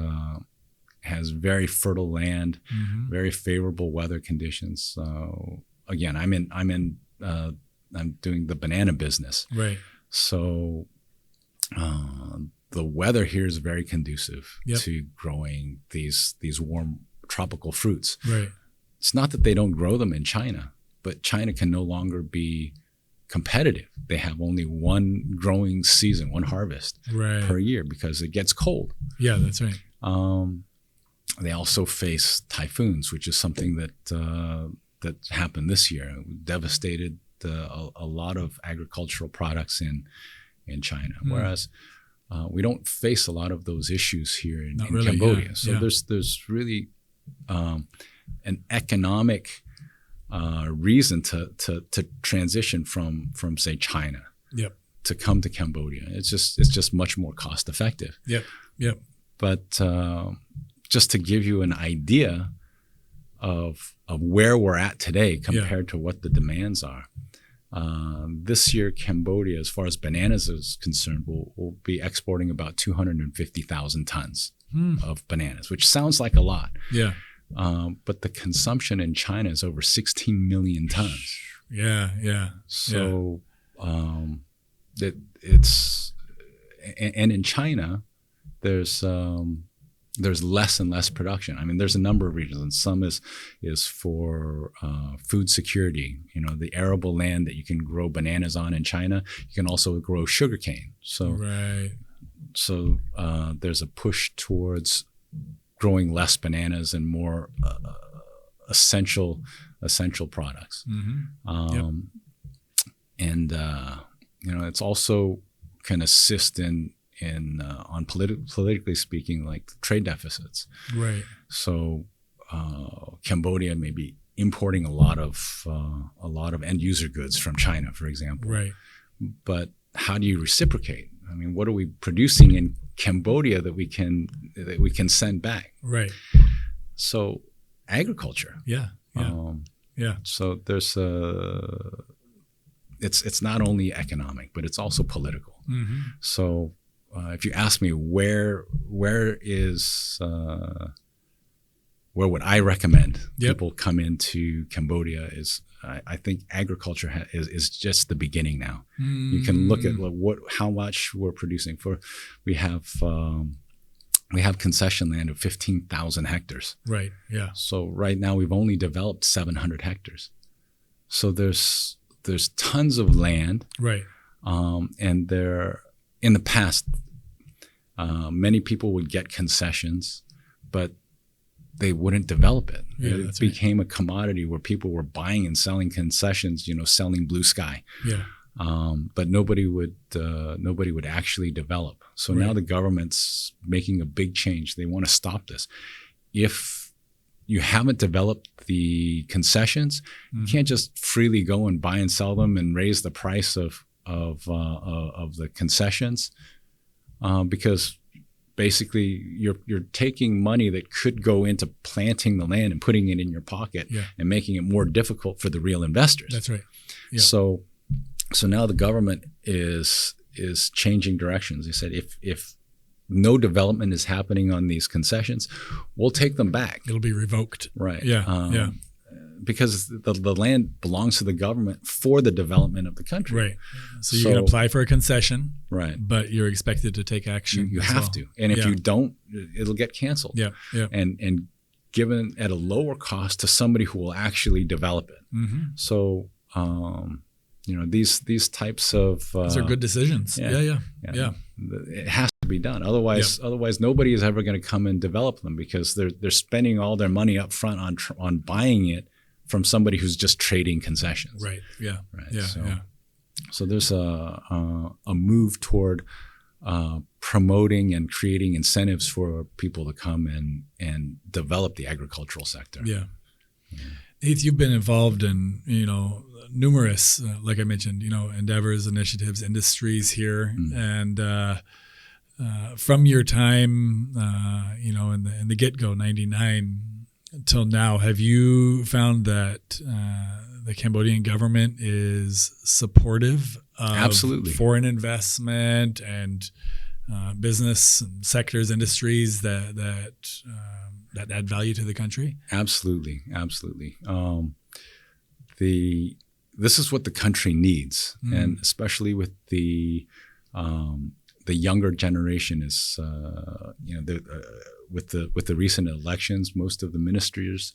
A: very fertile land, very favorable weather conditions. So again, I'm doing the banana business. Right. So the weather here is very conducive to growing these warm tropical fruits. Right. It's not that they don't grow them in China, but China can no longer be competitive. They have only one growing season, one harvest per year because it gets cold. Yeah, that's right. They also face typhoons, which is something that happened this year. It devastated a lot of agricultural products in China, whereas we don't face a lot of those issues here in
B: really,
A: Cambodia.
B: Yeah,
A: so
B: yeah.
A: there's really an economic reason to transition from say China
B: Yep.
A: to come to Cambodia. It's just much more cost effective.
B: Yep. Yep.
A: But just to give you an idea of where we're at today compared to what the demands are, this year Cambodia, as far as bananas is concerned, will be exporting about 250,000 tons of bananas, which sounds like a lot.
B: Yeah.
A: But the consumption in China is over 16 million tons.
B: Yeah. Yeah.
A: So it's and in China, there's less and less production. I mean, there's a number of reasons, and some is for food security. You know, the arable land that you can grow bananas on in China, you can also grow sugarcane. So
B: right.
A: So there's a push towards growing less bananas and more essential products.
B: Mm-hmm.
A: And you know, it's also can assist in on politically speaking, like trade deficits.
B: Right.
A: So Cambodia may be importing a lot of end user goods from China, for example.
B: Right.
A: But how do you reciprocate? I mean, what are we producing in Cambodia that we can send back?
B: Right.
A: So agriculture.
B: Yeah. Yeah. Yeah.
A: So there's it's not only economic, but it's also political.
B: Mm-hmm.
A: So if you ask me where would I recommend people come into Cambodia, is I think agriculture is just the beginning now. You can look at how much we're producing. We have concession land of 15,000 hectares.
B: Right. Yeah.
A: So right now we've only developed 700 hectares. So there's tons of land.
B: Right.
A: And in the past, many people would get concessions, but they wouldn't develop it.
B: Yeah,
A: it became a commodity where people were buying and selling concessions, selling blue sky.
B: Yeah.
A: But nobody would actually develop. So now the government's making a big change. They want to stop this. If you haven't developed the concessions, you can't just freely go and buy and sell them and raise the price of the concessions, because basically you're taking money that could go into planting the land and putting it in your pocket and making it more difficult for the real investors.
B: That's right. Yeah.
A: So now the government is changing directions. They said if no development is happening on these concessions, we'll take them back.
B: It'll be revoked.
A: Right.
B: Yeah.
A: Because the land belongs to the government for the development of the country.
B: Right. So you can apply for a concession.
A: Right.
B: But you're expected to take action.
A: You have to. And if you don't, it'll get canceled.
B: Yeah. Yeah.
A: And given at a lower cost to somebody who will actually develop it.
B: Mm-hmm.
A: So these types of
B: those are good decisions. Yeah.
A: It has to be done. Otherwise nobody is ever going to come and develop them, because they're spending all their money up front on buying it from somebody who's just trading concessions.
B: Right. Yeah.
A: Right.
B: Yeah.
A: So there's a move toward promoting and creating incentives for people to come and develop the agricultural sector.
B: Yeah. Heath, you've been involved in numerous, like I mentioned, endeavors, initiatives, industries here, and from your time, in the get-go, 99 until now, have you found that the Cambodian government is supportive of
A: Absolutely.
B: Foreign investment and business sectors, industries that add value to the country?
A: Absolutely. This is what the country needs, and especially with the younger generation is with the recent elections, most of the ministers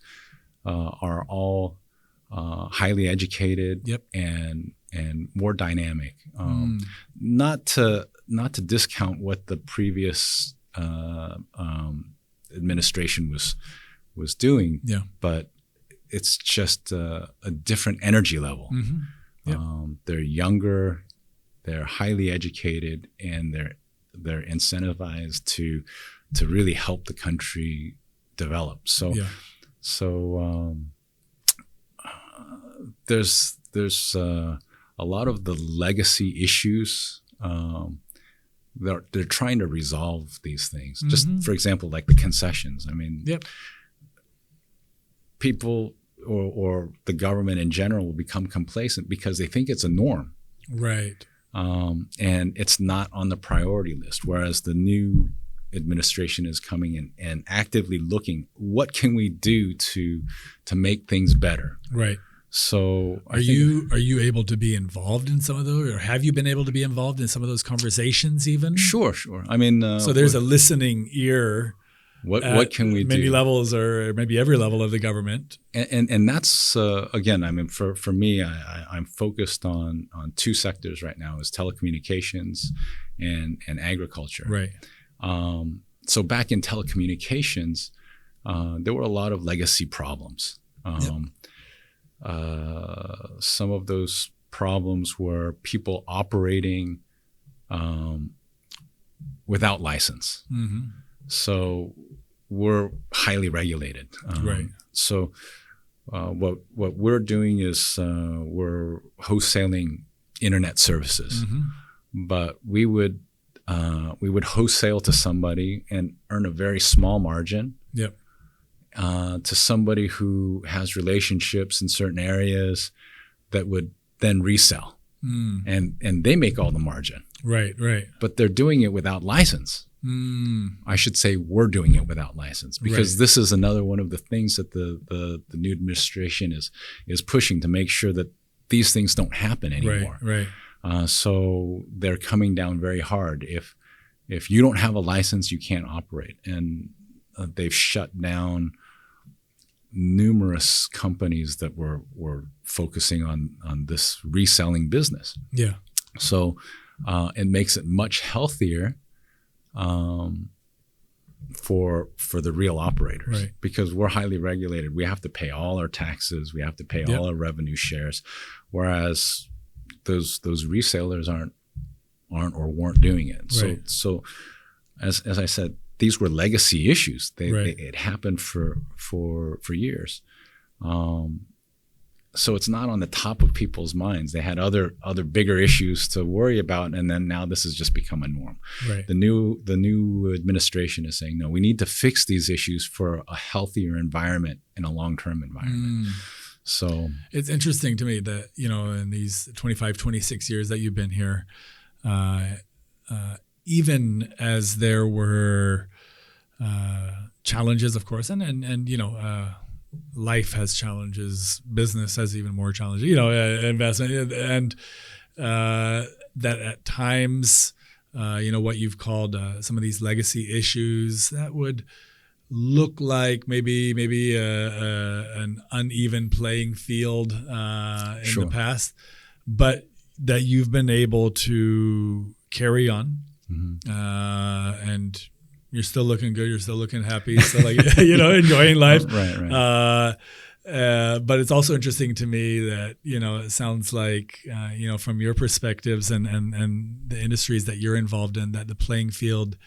A: are all highly educated and more dynamic. Not to discount what the previous administration was doing, but it's just a different energy level.
B: Yep.
A: They're younger, they're highly educated, and they're incentivized to really help the country develop. So there's a lot of the legacy issues. They're trying to resolve these things. Mm-hmm. Just for example, like the concessions. I mean, people or the government in general will become complacent because they think it's a norm.
B: Right.
A: And it's not on the priority list. Whereas the new administration is coming in and actively looking, what can we do to make things better?
B: Right.
A: So
B: are you able to be involved in some of those, or have you been able to be involved in some of those conversations even?
A: Sure. I mean,
B: so there's a listening ear.
A: What can we do?
B: Many levels, or maybe every level of the government.
A: And that's again, I mean, for me, I'm focused on two sectors right now: is telecommunications and agriculture.
B: Right.
A: So back in telecommunications, there were a lot of legacy problems. Some of those problems were people operating without license. Mm-hmm. So we're highly regulated.
B: Right.
A: So what we're doing is we're wholesaling internet services, mm-hmm. but we would wholesale to somebody and earn a very small margin.
B: Yep.
A: To somebody who has relationships in certain areas that would then resell, and they make all the margin.
B: Right.
A: But they're doing it without license. I should say we're doing it without license, because this is another one of the things that the new administration is pushing to make sure that these things don't happen anymore.
B: Right.
A: So they're coming down very hard. If you don't have a license, you can't operate, and they've shut down numerous companies that were focusing on this reselling business.
B: Yeah.
A: So it makes it much healthier for the real operators,
B: right.
A: because we're highly regulated. We have to pay all our taxes. We have to pay all our revenue shares, whereas those resellers aren't or weren't doing it.
B: Right.
A: So as I said, these were legacy issues. It happened for years. So it's not on the top of people's minds. They had other bigger issues to worry about, and then now this has just become a norm.
B: Right.
A: The new administration is saying, no, we need to fix these issues for a healthier environment and a long-term environment. So
B: it's interesting to me that, in these 25, 26 years that you've been here, even as there were challenges, of course, and life has challenges, business has even more challenges, investment, and that at times, what you've called some of these legacy issues that would look like maybe an uneven playing field in the past, but that you've been able to carry on, and you're still looking good. You're still looking happy. Still enjoying life.
A: Right.
B: But it's also interesting to me that, it sounds like, from your perspectives and the industries that you're involved in, that the playing field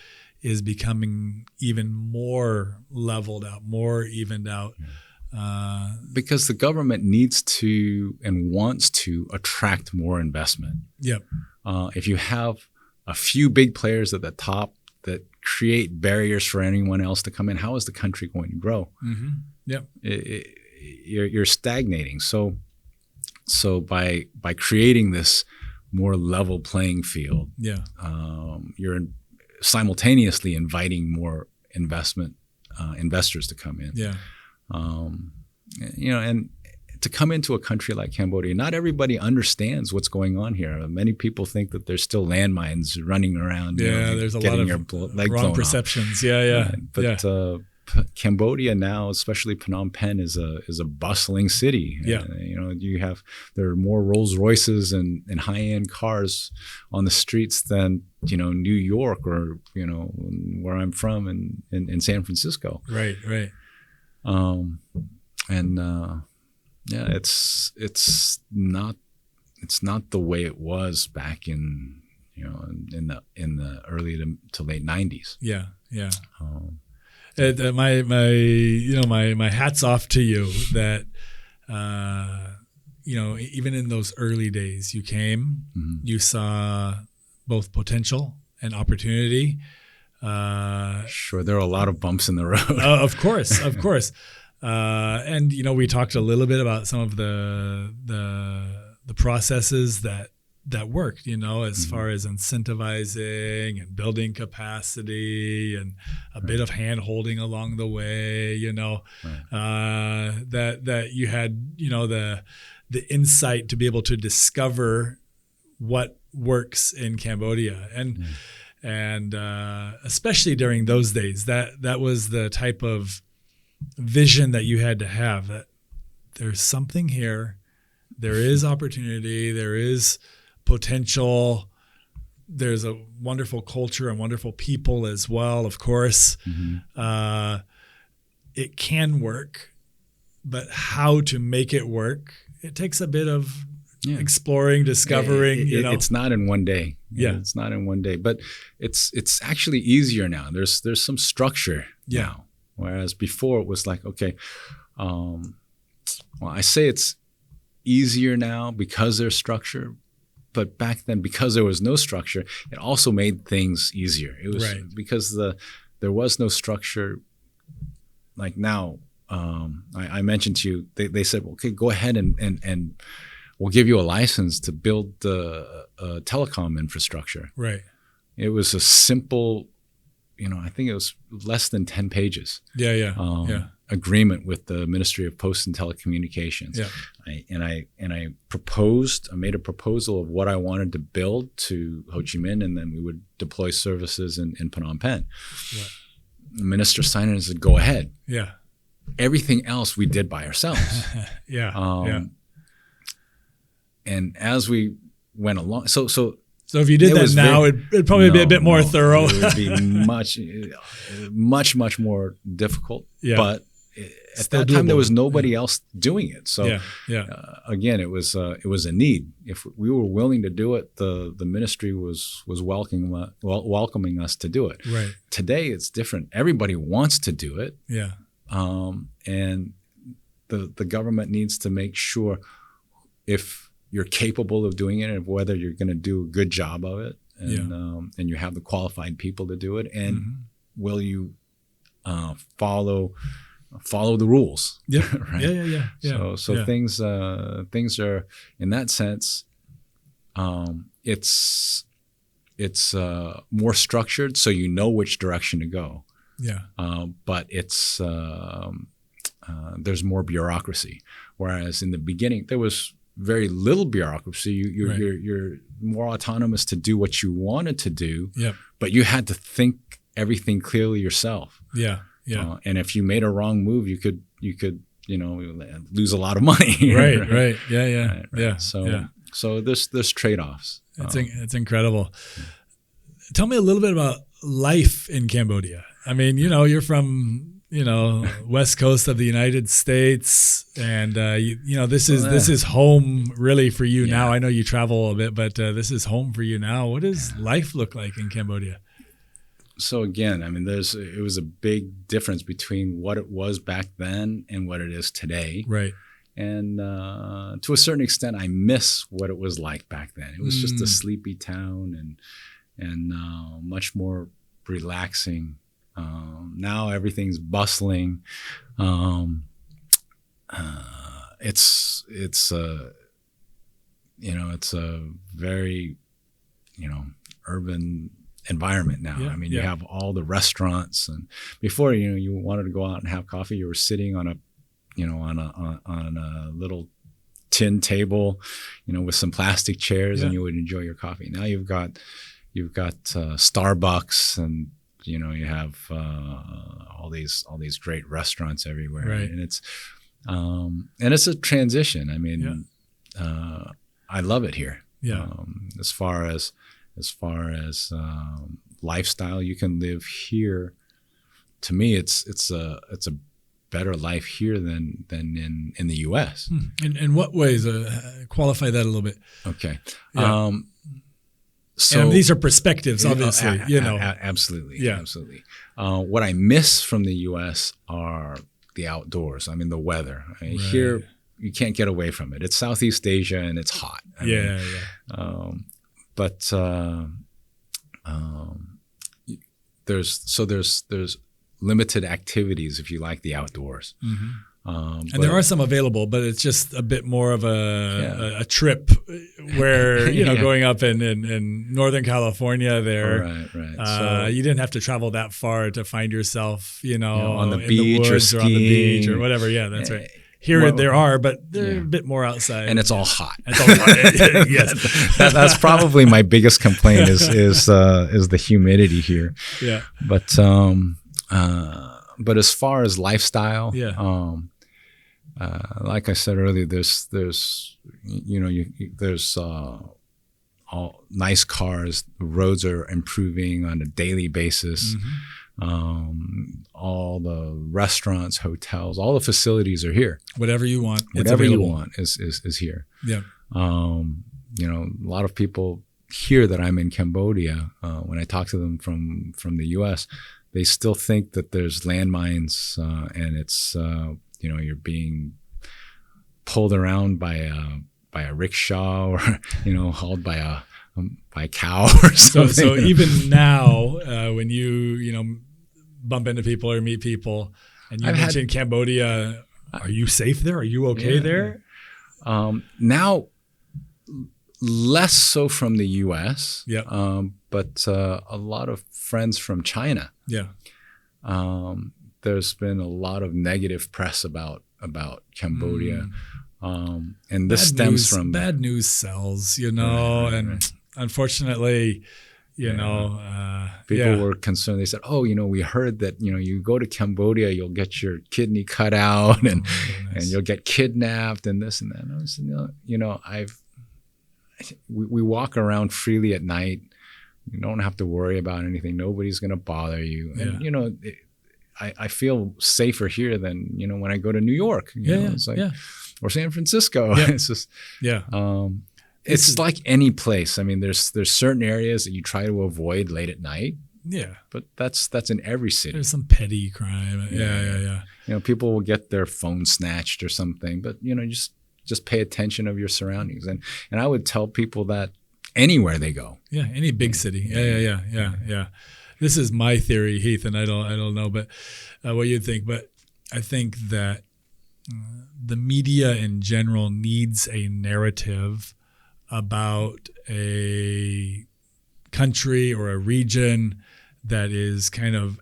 B: is becoming even more leveled out, more evened out.
A: Because the government needs to and wants to attract more investment.
B: Yep.
A: If you have a few big players at the top that create barriers for anyone else to come in, how is the country going to grow?
B: Mm-hmm. Yep.
A: You're stagnating. So by creating this more level playing field, you're simultaneously inviting more investors to come in.
B: Yeah.
A: And to come into a country like Cambodia, not everybody understands what's going on here. Many people think that there's still landmines running around.
B: There's a lot of wrong perceptions. Yeah.
A: But Cambodia now, especially Phnom Penh, is a bustling city.
B: Yeah.
A: There are more Rolls Royces and high-end cars on the streets than New York or where I'm from in San Francisco.
B: Right.
A: It's not it's not the way it was back in in the early to late 90s.
B: Yeah. My hats off to you that even in those early days you came, you saw both potential and opportunity.
A: Sure, there are a lot of bumps in the road.
B: Of course. And we talked a little bit about some of the processes that worked, as far as incentivizing and building capacity and a bit of hand holding along the way, that you had, the insight to be able to discover what works in Cambodia. And especially during those days, that was the type of vision that you had to have, that there's something here, there is opportunity, there is potential, there's a wonderful culture and wonderful people as well, of course. It can work, but how to make it work, it takes a bit of exploring, discovering.
A: It's not in one day.
B: Yeah,
A: it's not in one day, but it's actually easier now. There's some structure now, whereas before it was like, okay, well, I say it's easier now because there's structure. But back then, because there was no structure, it also made things easier. It was because there was no structure. Like now, I mentioned to you, they said, okay, go ahead and we'll give you a license to build the telecom infrastructure.
B: Right.
A: It was a simple, I think it was less than 10 pages. Agreement with the Ministry of Posts and Telecommunications. Yeah. I made a proposal of what I wanted to build to Ho Chi Minh, and then we would deploy services in Phnom Penh. Yeah. The minister signed it and said, go ahead.
B: Yeah.
A: Everything else we did by ourselves. And as we went along, so
B: if you did that now, it'd probably be a bit more thorough.
A: It would be much more difficult. Yeah. But at that time, there was nobody else doing it. So again, it was a need. If we were willing to do it, the ministry was welcoming us to do it.
B: Right.
A: Today, it's different. Everybody wants to do it.
B: Yeah.
A: And the government needs to make sure if you're capable of doing it and whether you're going to do a good job of it, and you have the qualified people to do it, and will you follow the rules?
B: Yeah.
A: Right? So things are, in that sense, it's more structured, so you know which direction to go.
B: Yeah.
A: But it's there's more bureaucracy, whereas in the beginning there was very little bureaucracy. You're more autonomous to do what you wanted to do.
B: Yeah.
A: But you had to think everything clearly yourself.
B: Yeah.
A: And if you made a wrong move, you could lose a lot of money.
B: Right. Yeah.
A: So there's trade-offs.
B: It's incredible. Tell me a little bit about life in Cambodia. I mean, you're from West Coast of the United States, and this is home really for you now. I know you travel a bit, but this is home for you now. What does life look like in Cambodia?
A: So again, I mean, it was a big difference between what it was back then and what it is today.
B: Right.
A: And to a certain extent, I miss what it was like back then. It was just a sleepy town and much more relaxing. Now everything's bustling. It's a very urban environment now. I mean, you have all the restaurants, and before you wanted to go out and have coffee, you were sitting on a little tin table, with some plastic chairs, and you would enjoy your coffee. Now you've got Starbucks, and you have all these great restaurants everywhere,
B: right?
A: And it's a transition. I mean, I love it here.
B: Yeah.
A: As far as lifestyle you can live here, to me, it's a better life here than in the U.S.
B: In what ways? Qualify that a little bit.
A: Okay.
B: Yeah.
A: So
B: and these are perspectives, obviously.
A: Absolutely.
B: Yeah.
A: Absolutely. What I miss from the U.S. are the outdoors. I mean, the weather. Here, you can't get away from it. It's Southeast Asia and it's hot. I mean, but there's limited activities if you like the outdoors.
B: And there are some available, but it's just a bit more of a trip where, going up in Northern California there.
A: Right. So
B: you didn't have to travel that far to find yourself,
A: on the
B: in
A: beach
B: the woods
A: or
B: on the beach
A: skiing.
B: or whatever. Yeah, that's right. Here there are, but they're a bit more outside.
A: And it's all hot.
B: It's all hot. Yes.
A: That's probably my biggest complaint is the humidity here.
B: Yeah.
A: But as far as lifestyle, like I said earlier, there's all nice cars. The roads are improving on a daily basis. All the restaurants, hotels, all the facilities are here.
B: Whatever you want,
A: whatever you want is here.
B: Yeah.
A: A lot of people hear that I'm in Cambodia. When I talk to them from the U.S., they still think that there's landmines and it's you're being pulled around by a rickshaw or hauled by a cow or something.
B: So even now, when you bump into people or meet people, and you mentioned Cambodia, are you safe there? Are you okay there?
A: Now, less so from the U.S. But a lot of friends from China.
B: Yeah.
A: There's been a lot of negative press about Cambodia, and this stems from
B: bad news sells, and unfortunately,
A: people were concerned. They said, "Oh, we heard that you go to Cambodia, you'll get your kidney cut out, and you'll get kidnapped, and this and that." And I said, we walk around freely at night. You don't have to worry about anything. Nobody's going to bother you, and I feel safer here than when I go to New York. It's like, or San Francisco. It's just it's like any place. I mean, there's certain areas that you try to avoid late at night.
B: Yeah,
A: but that's in every city.
B: There's some petty crime. Yeah.
A: People will get their phone snatched or something, but just pay attention of your surroundings. And I would tell people that anywhere they go.
B: Yeah, any big city. Yeah. This is my theory, Heath, and I don't know, but what you think. But I think that the media in general needs a narrative about a country or a region that is kind of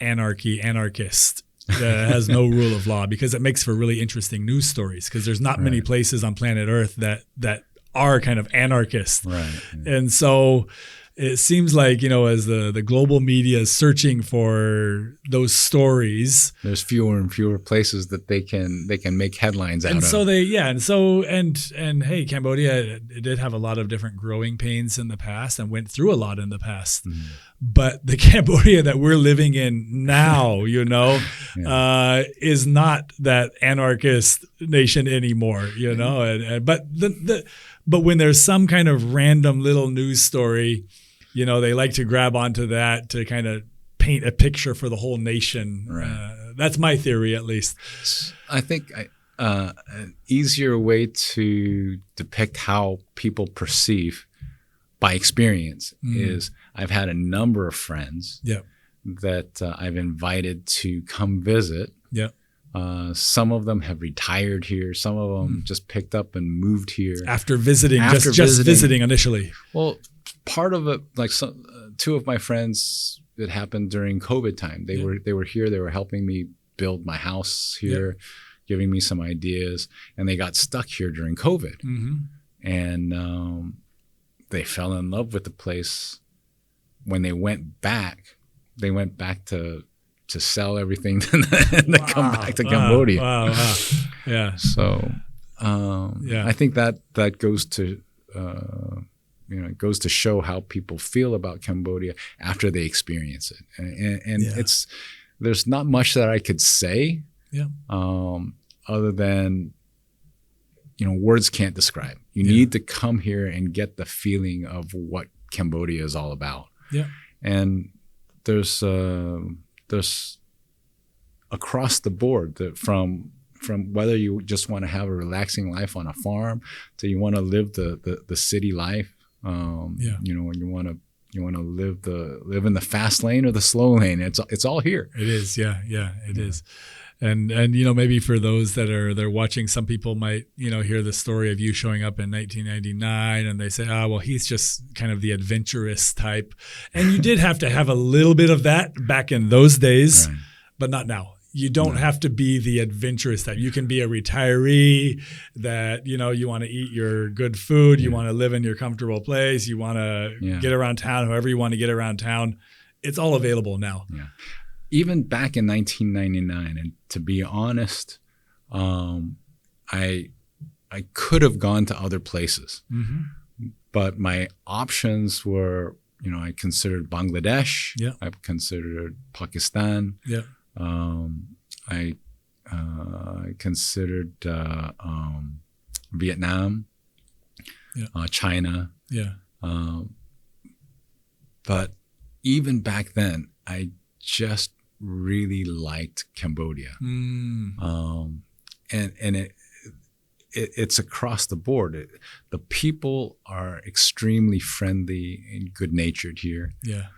B: anarchist, that has no rule of law, because it makes for really interesting news stories, because there's not many places on planet Earth that are kind of anarchist.
A: Right.
B: And so it seems like, as the global media is searching for those stories,
A: there's fewer and fewer places that they can make headlines out of.
B: And hey, Cambodia did have a lot of different growing pains in the past and went through a lot in the past. But the Cambodia that we're living in now, is not that anarchist nation anymore, but when there's some kind of random little news story, they like to grab onto that to kind of paint a picture for the whole nation.
A: Right.
B: That's my theory, at least.
A: I think an easier way to depict how people perceive by experience is I've had a number of friends that I've invited to come visit. Yeah. Some of them have retired here. Some of them just picked up and moved here
B: after visiting. Just visiting initially.
A: Well, part of it, like two of my friends, it happened during COVID time. They were here. They were helping me build my house here, giving me some ideas, and they got stuck here during COVID. And they fell in love with the place. When they went back to sell everything and come back to Cambodia.
B: Wow. Yeah.
A: So, I think that goes to, it goes to show how people feel about Cambodia after they experience it. And there's not much that I could say
B: Yeah.
A: Other than, words can't describe. You need to come here and get the feeling of what Cambodia is all about.
B: Yeah.
A: And there's across the board from whether you just want to have a relaxing life on a farm to you want to live the city life. And you want to live in the fast lane or the slow lane. It's all here.
B: It is. Yeah. It is. And maybe for those they're watching, some people might hear the story of you showing up in 1999 and they say, well, he's just kind of the adventurous type, and you did have to have a little bit of that back in those days, right. But not now. You don't have to be the adventurous type. You can be a retiree that, you want to eat your good food. You want to live in your comfortable place. You want to get around town, however you want to get around town. It's all available now.
A: Yeah. Even back in 1999, and to be honest, I could have gone to other places, but my options were, I considered Bangladesh. Yeah. I considered Pakistan. Yeah. I considered Vietnam, China. Yeah. But even back then, I just really liked Cambodia. And it's across the board. The people are extremely friendly and good-natured here. Yeah.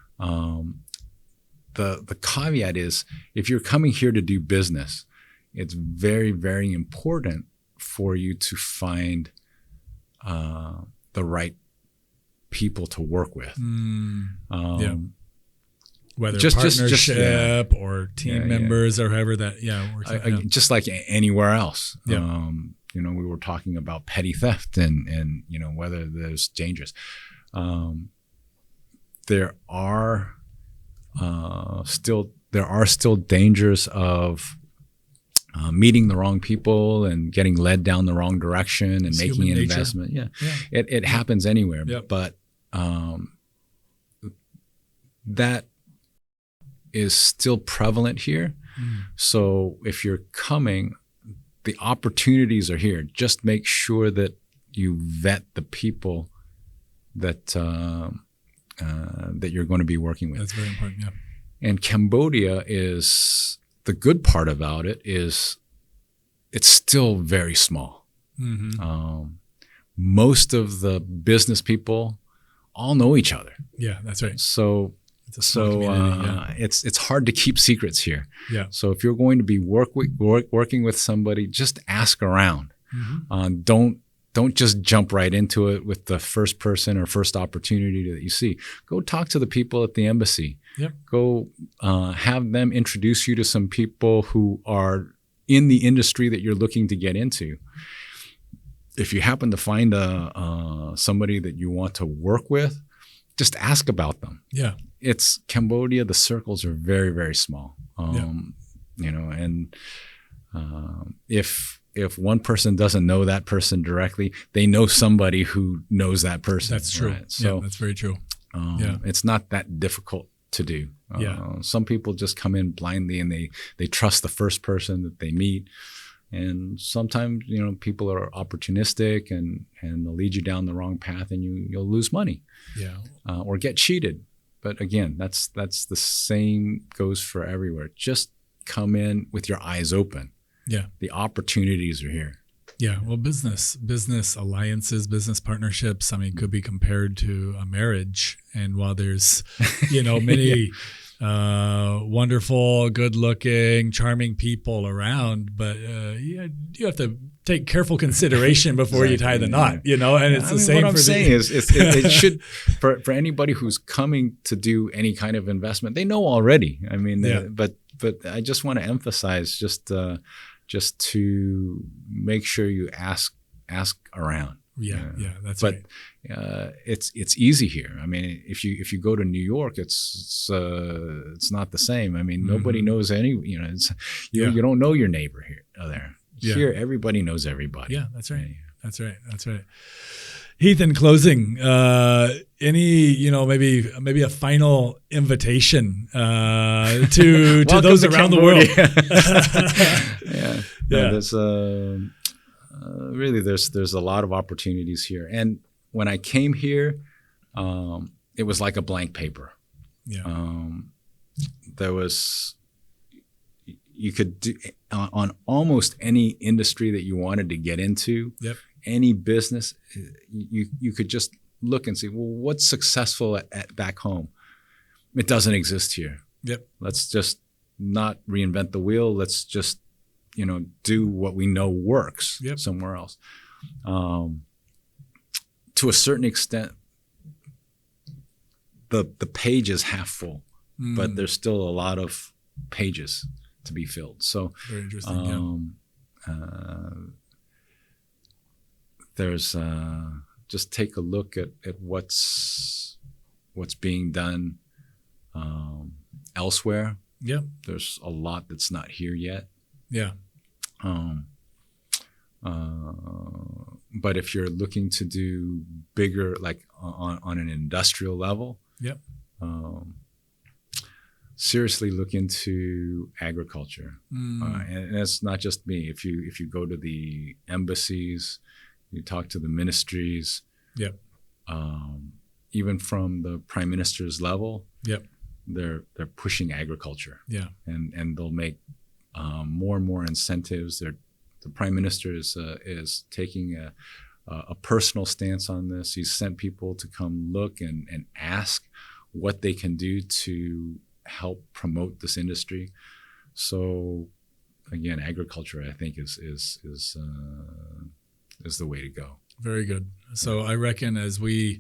A: The caveat is, if you're coming here to do business, it's very, very important for you to find the right people to work with. Whether partnership or team members or however that works out. Just like anywhere else. Yeah. We were talking about petty theft and whether there's dangers. There are still dangers of meeting the wrong people and getting led down the wrong direction and making an investment. Yeah. It happens anywhere. Yep. But that is still prevalent here. So if you're coming, the opportunities are here. Just make sure that you vet the people that that you're going to be working with.
B: That's very important. Yeah.
A: And Cambodia is, the good part about it is it's still very small. Most of the business people all know each other.
B: Yeah, that's right.
A: So it's hard to keep secrets here. Yeah. So if you're going to be working with somebody, just ask around. Don't just jump right into it with the first person or first opportunity that you see. Go talk to the people at the embassy. Yep. Go have them introduce you to some people who are in the industry that you're looking to get into. If you happen to find somebody that you want to work with, just ask about them. Yeah. It's Cambodia. The circles are very, very small. If one person doesn't know that person directly, they know somebody who knows that person.
B: That's true. Right? So that's very true.
A: It's not that difficult to do. Some people just come in blindly and they trust the first person that they meet. And sometimes, people are opportunistic and they'll lead you down the wrong path and you'll lose money. Yeah. Or get cheated. But again, that's the same goes for everywhere. Just come in with your eyes open. Yeah. The opportunities are here.
B: Yeah. Well, business alliances, business partnerships, could be compared to a marriage. And while there's, many wonderful, good-looking, charming people around, but you have to take careful consideration before you tie the knot, and it's the same.
A: What I'm saying is it should, for anybody who's coming to do any kind of investment, they know already. But I just want to emphasize just to make sure you ask around.
B: Yeah, that's right.
A: But it's easy here. If you go to New York, it's not the same. Nobody knows any. You don't know your neighbor here there. Yeah. Here, everybody knows everybody.
B: Yeah, that's right. That's right. Heath, in closing, any maybe a final invitation to those around the world?
A: There's a lot of opportunities here, and when I came here, it was like a blank paper. You could do on almost any industry that you wanted to get into.
B: Yep.
A: Any business, you could just look and see, well, what's successful at back home? It doesn't exist here.
B: Yep.
A: Let's just not reinvent the wheel. Let's just, do what we know works somewhere else. To a certain extent, the page is half full, but there's still a lot of pages to be filled. So
B: very interesting.
A: There's just take a look at what's being done elsewhere.
B: Yeah,
A: there's a lot that's not here yet.
B: Yeah.
A: But if you're looking to do bigger, like on an industrial level, seriously look into agriculture. And that's not just me. If you go to the embassies, you talk to the ministries, even from the prime minister's level, they're pushing agriculture. And they'll make more and more incentives. The prime minister is taking a personal stance on this. He's sent people to come look and ask what they can do to help promote this industry. So again, agriculture, I think, is the way to go.
B: Very good. So I reckon as we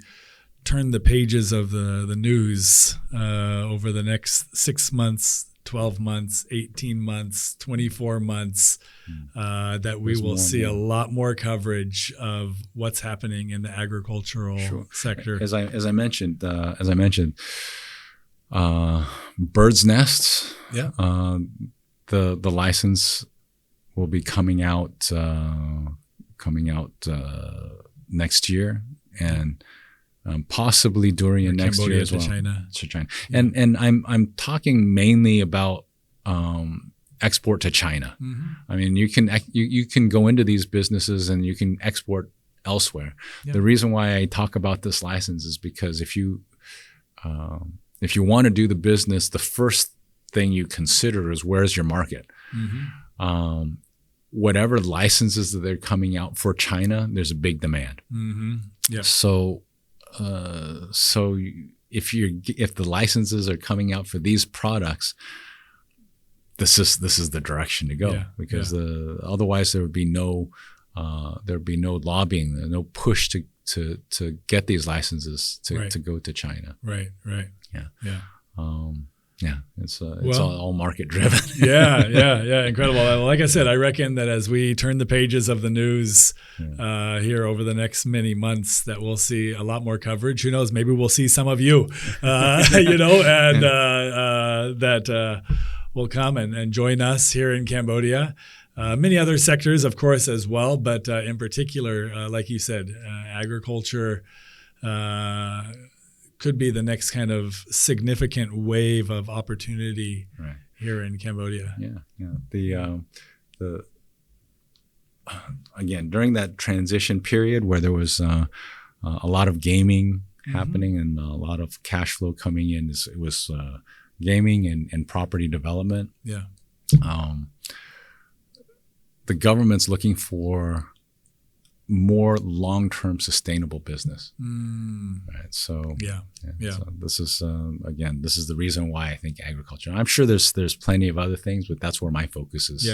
B: turn the pages of the news over the next 6 months, 12 months, 18 months, 24 months, that we will see a lot more coverage of what's happening in the agricultural sector.
A: As I mentioned, birds' nests. The license will be coming out next year, and possibly during next year as well.
B: China.
A: And I'm talking mainly about export to China. I mean, you can go into these businesses and you can export elsewhere. The reason why I talk about this license is because if you want to do the business, the first thing you consider is where's your market. Whatever licenses that they're coming out for China, there's a big demand. So if the licenses are coming out for these products, this is the direction to go, because otherwise there would be no lobbying, no push to get these licenses to go to China.
B: Right.
A: It's all market driven.
B: Incredible. Like I said, I reckon that as we turn the pages of the news here over the next many months, that we'll see a lot more coverage. Who knows? Maybe we'll see some of you, that will come and join us here in Cambodia. Many other sectors, of course, as well, but in particular, like you said, agriculture could be the next kind of significant wave of opportunity here in Cambodia.
A: Again, during that transition period where there was a lot of gaming happening and a lot of cash flow coming in, it was gaming and property development. The government's looking for more long-term sustainable business. So this is this is the reason why I think agriculture. I'm sure there's plenty of other things, but that's where my focus is.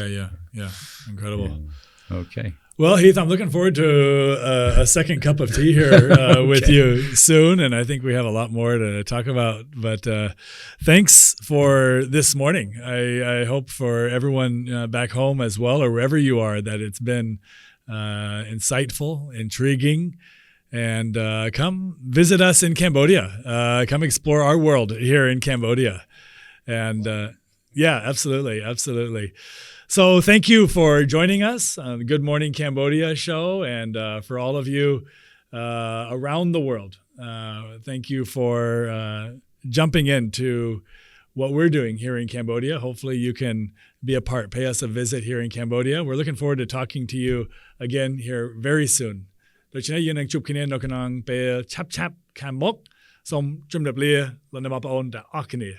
B: Incredible.
A: Okay.
B: Well, Heath, I'm looking forward to a second cup of tea here with you soon, and I think we have a lot more to talk about. But thanks for this morning. I hope for everyone back home as well, or wherever you are, that it's been insightful, intriguing, and come visit us in Cambodia. Come explore our world here in Cambodia. And absolutely. So thank you for joining us on the Good Morning Cambodia show. And for all of you around the world. Thank you for jumping into what we're doing here in Cambodia. Hopefully you can be a part, pay us a visit here in Cambodia. We're looking forward to talking to you again here very soon. ដូច្នេះយើងនឹងជួបគ្នានៅក្នុងពេលឆាប់ៗខាងមុខសូមជម្រាបលាលោកអ្នកបងប្អូនទាំងអស់គ្នា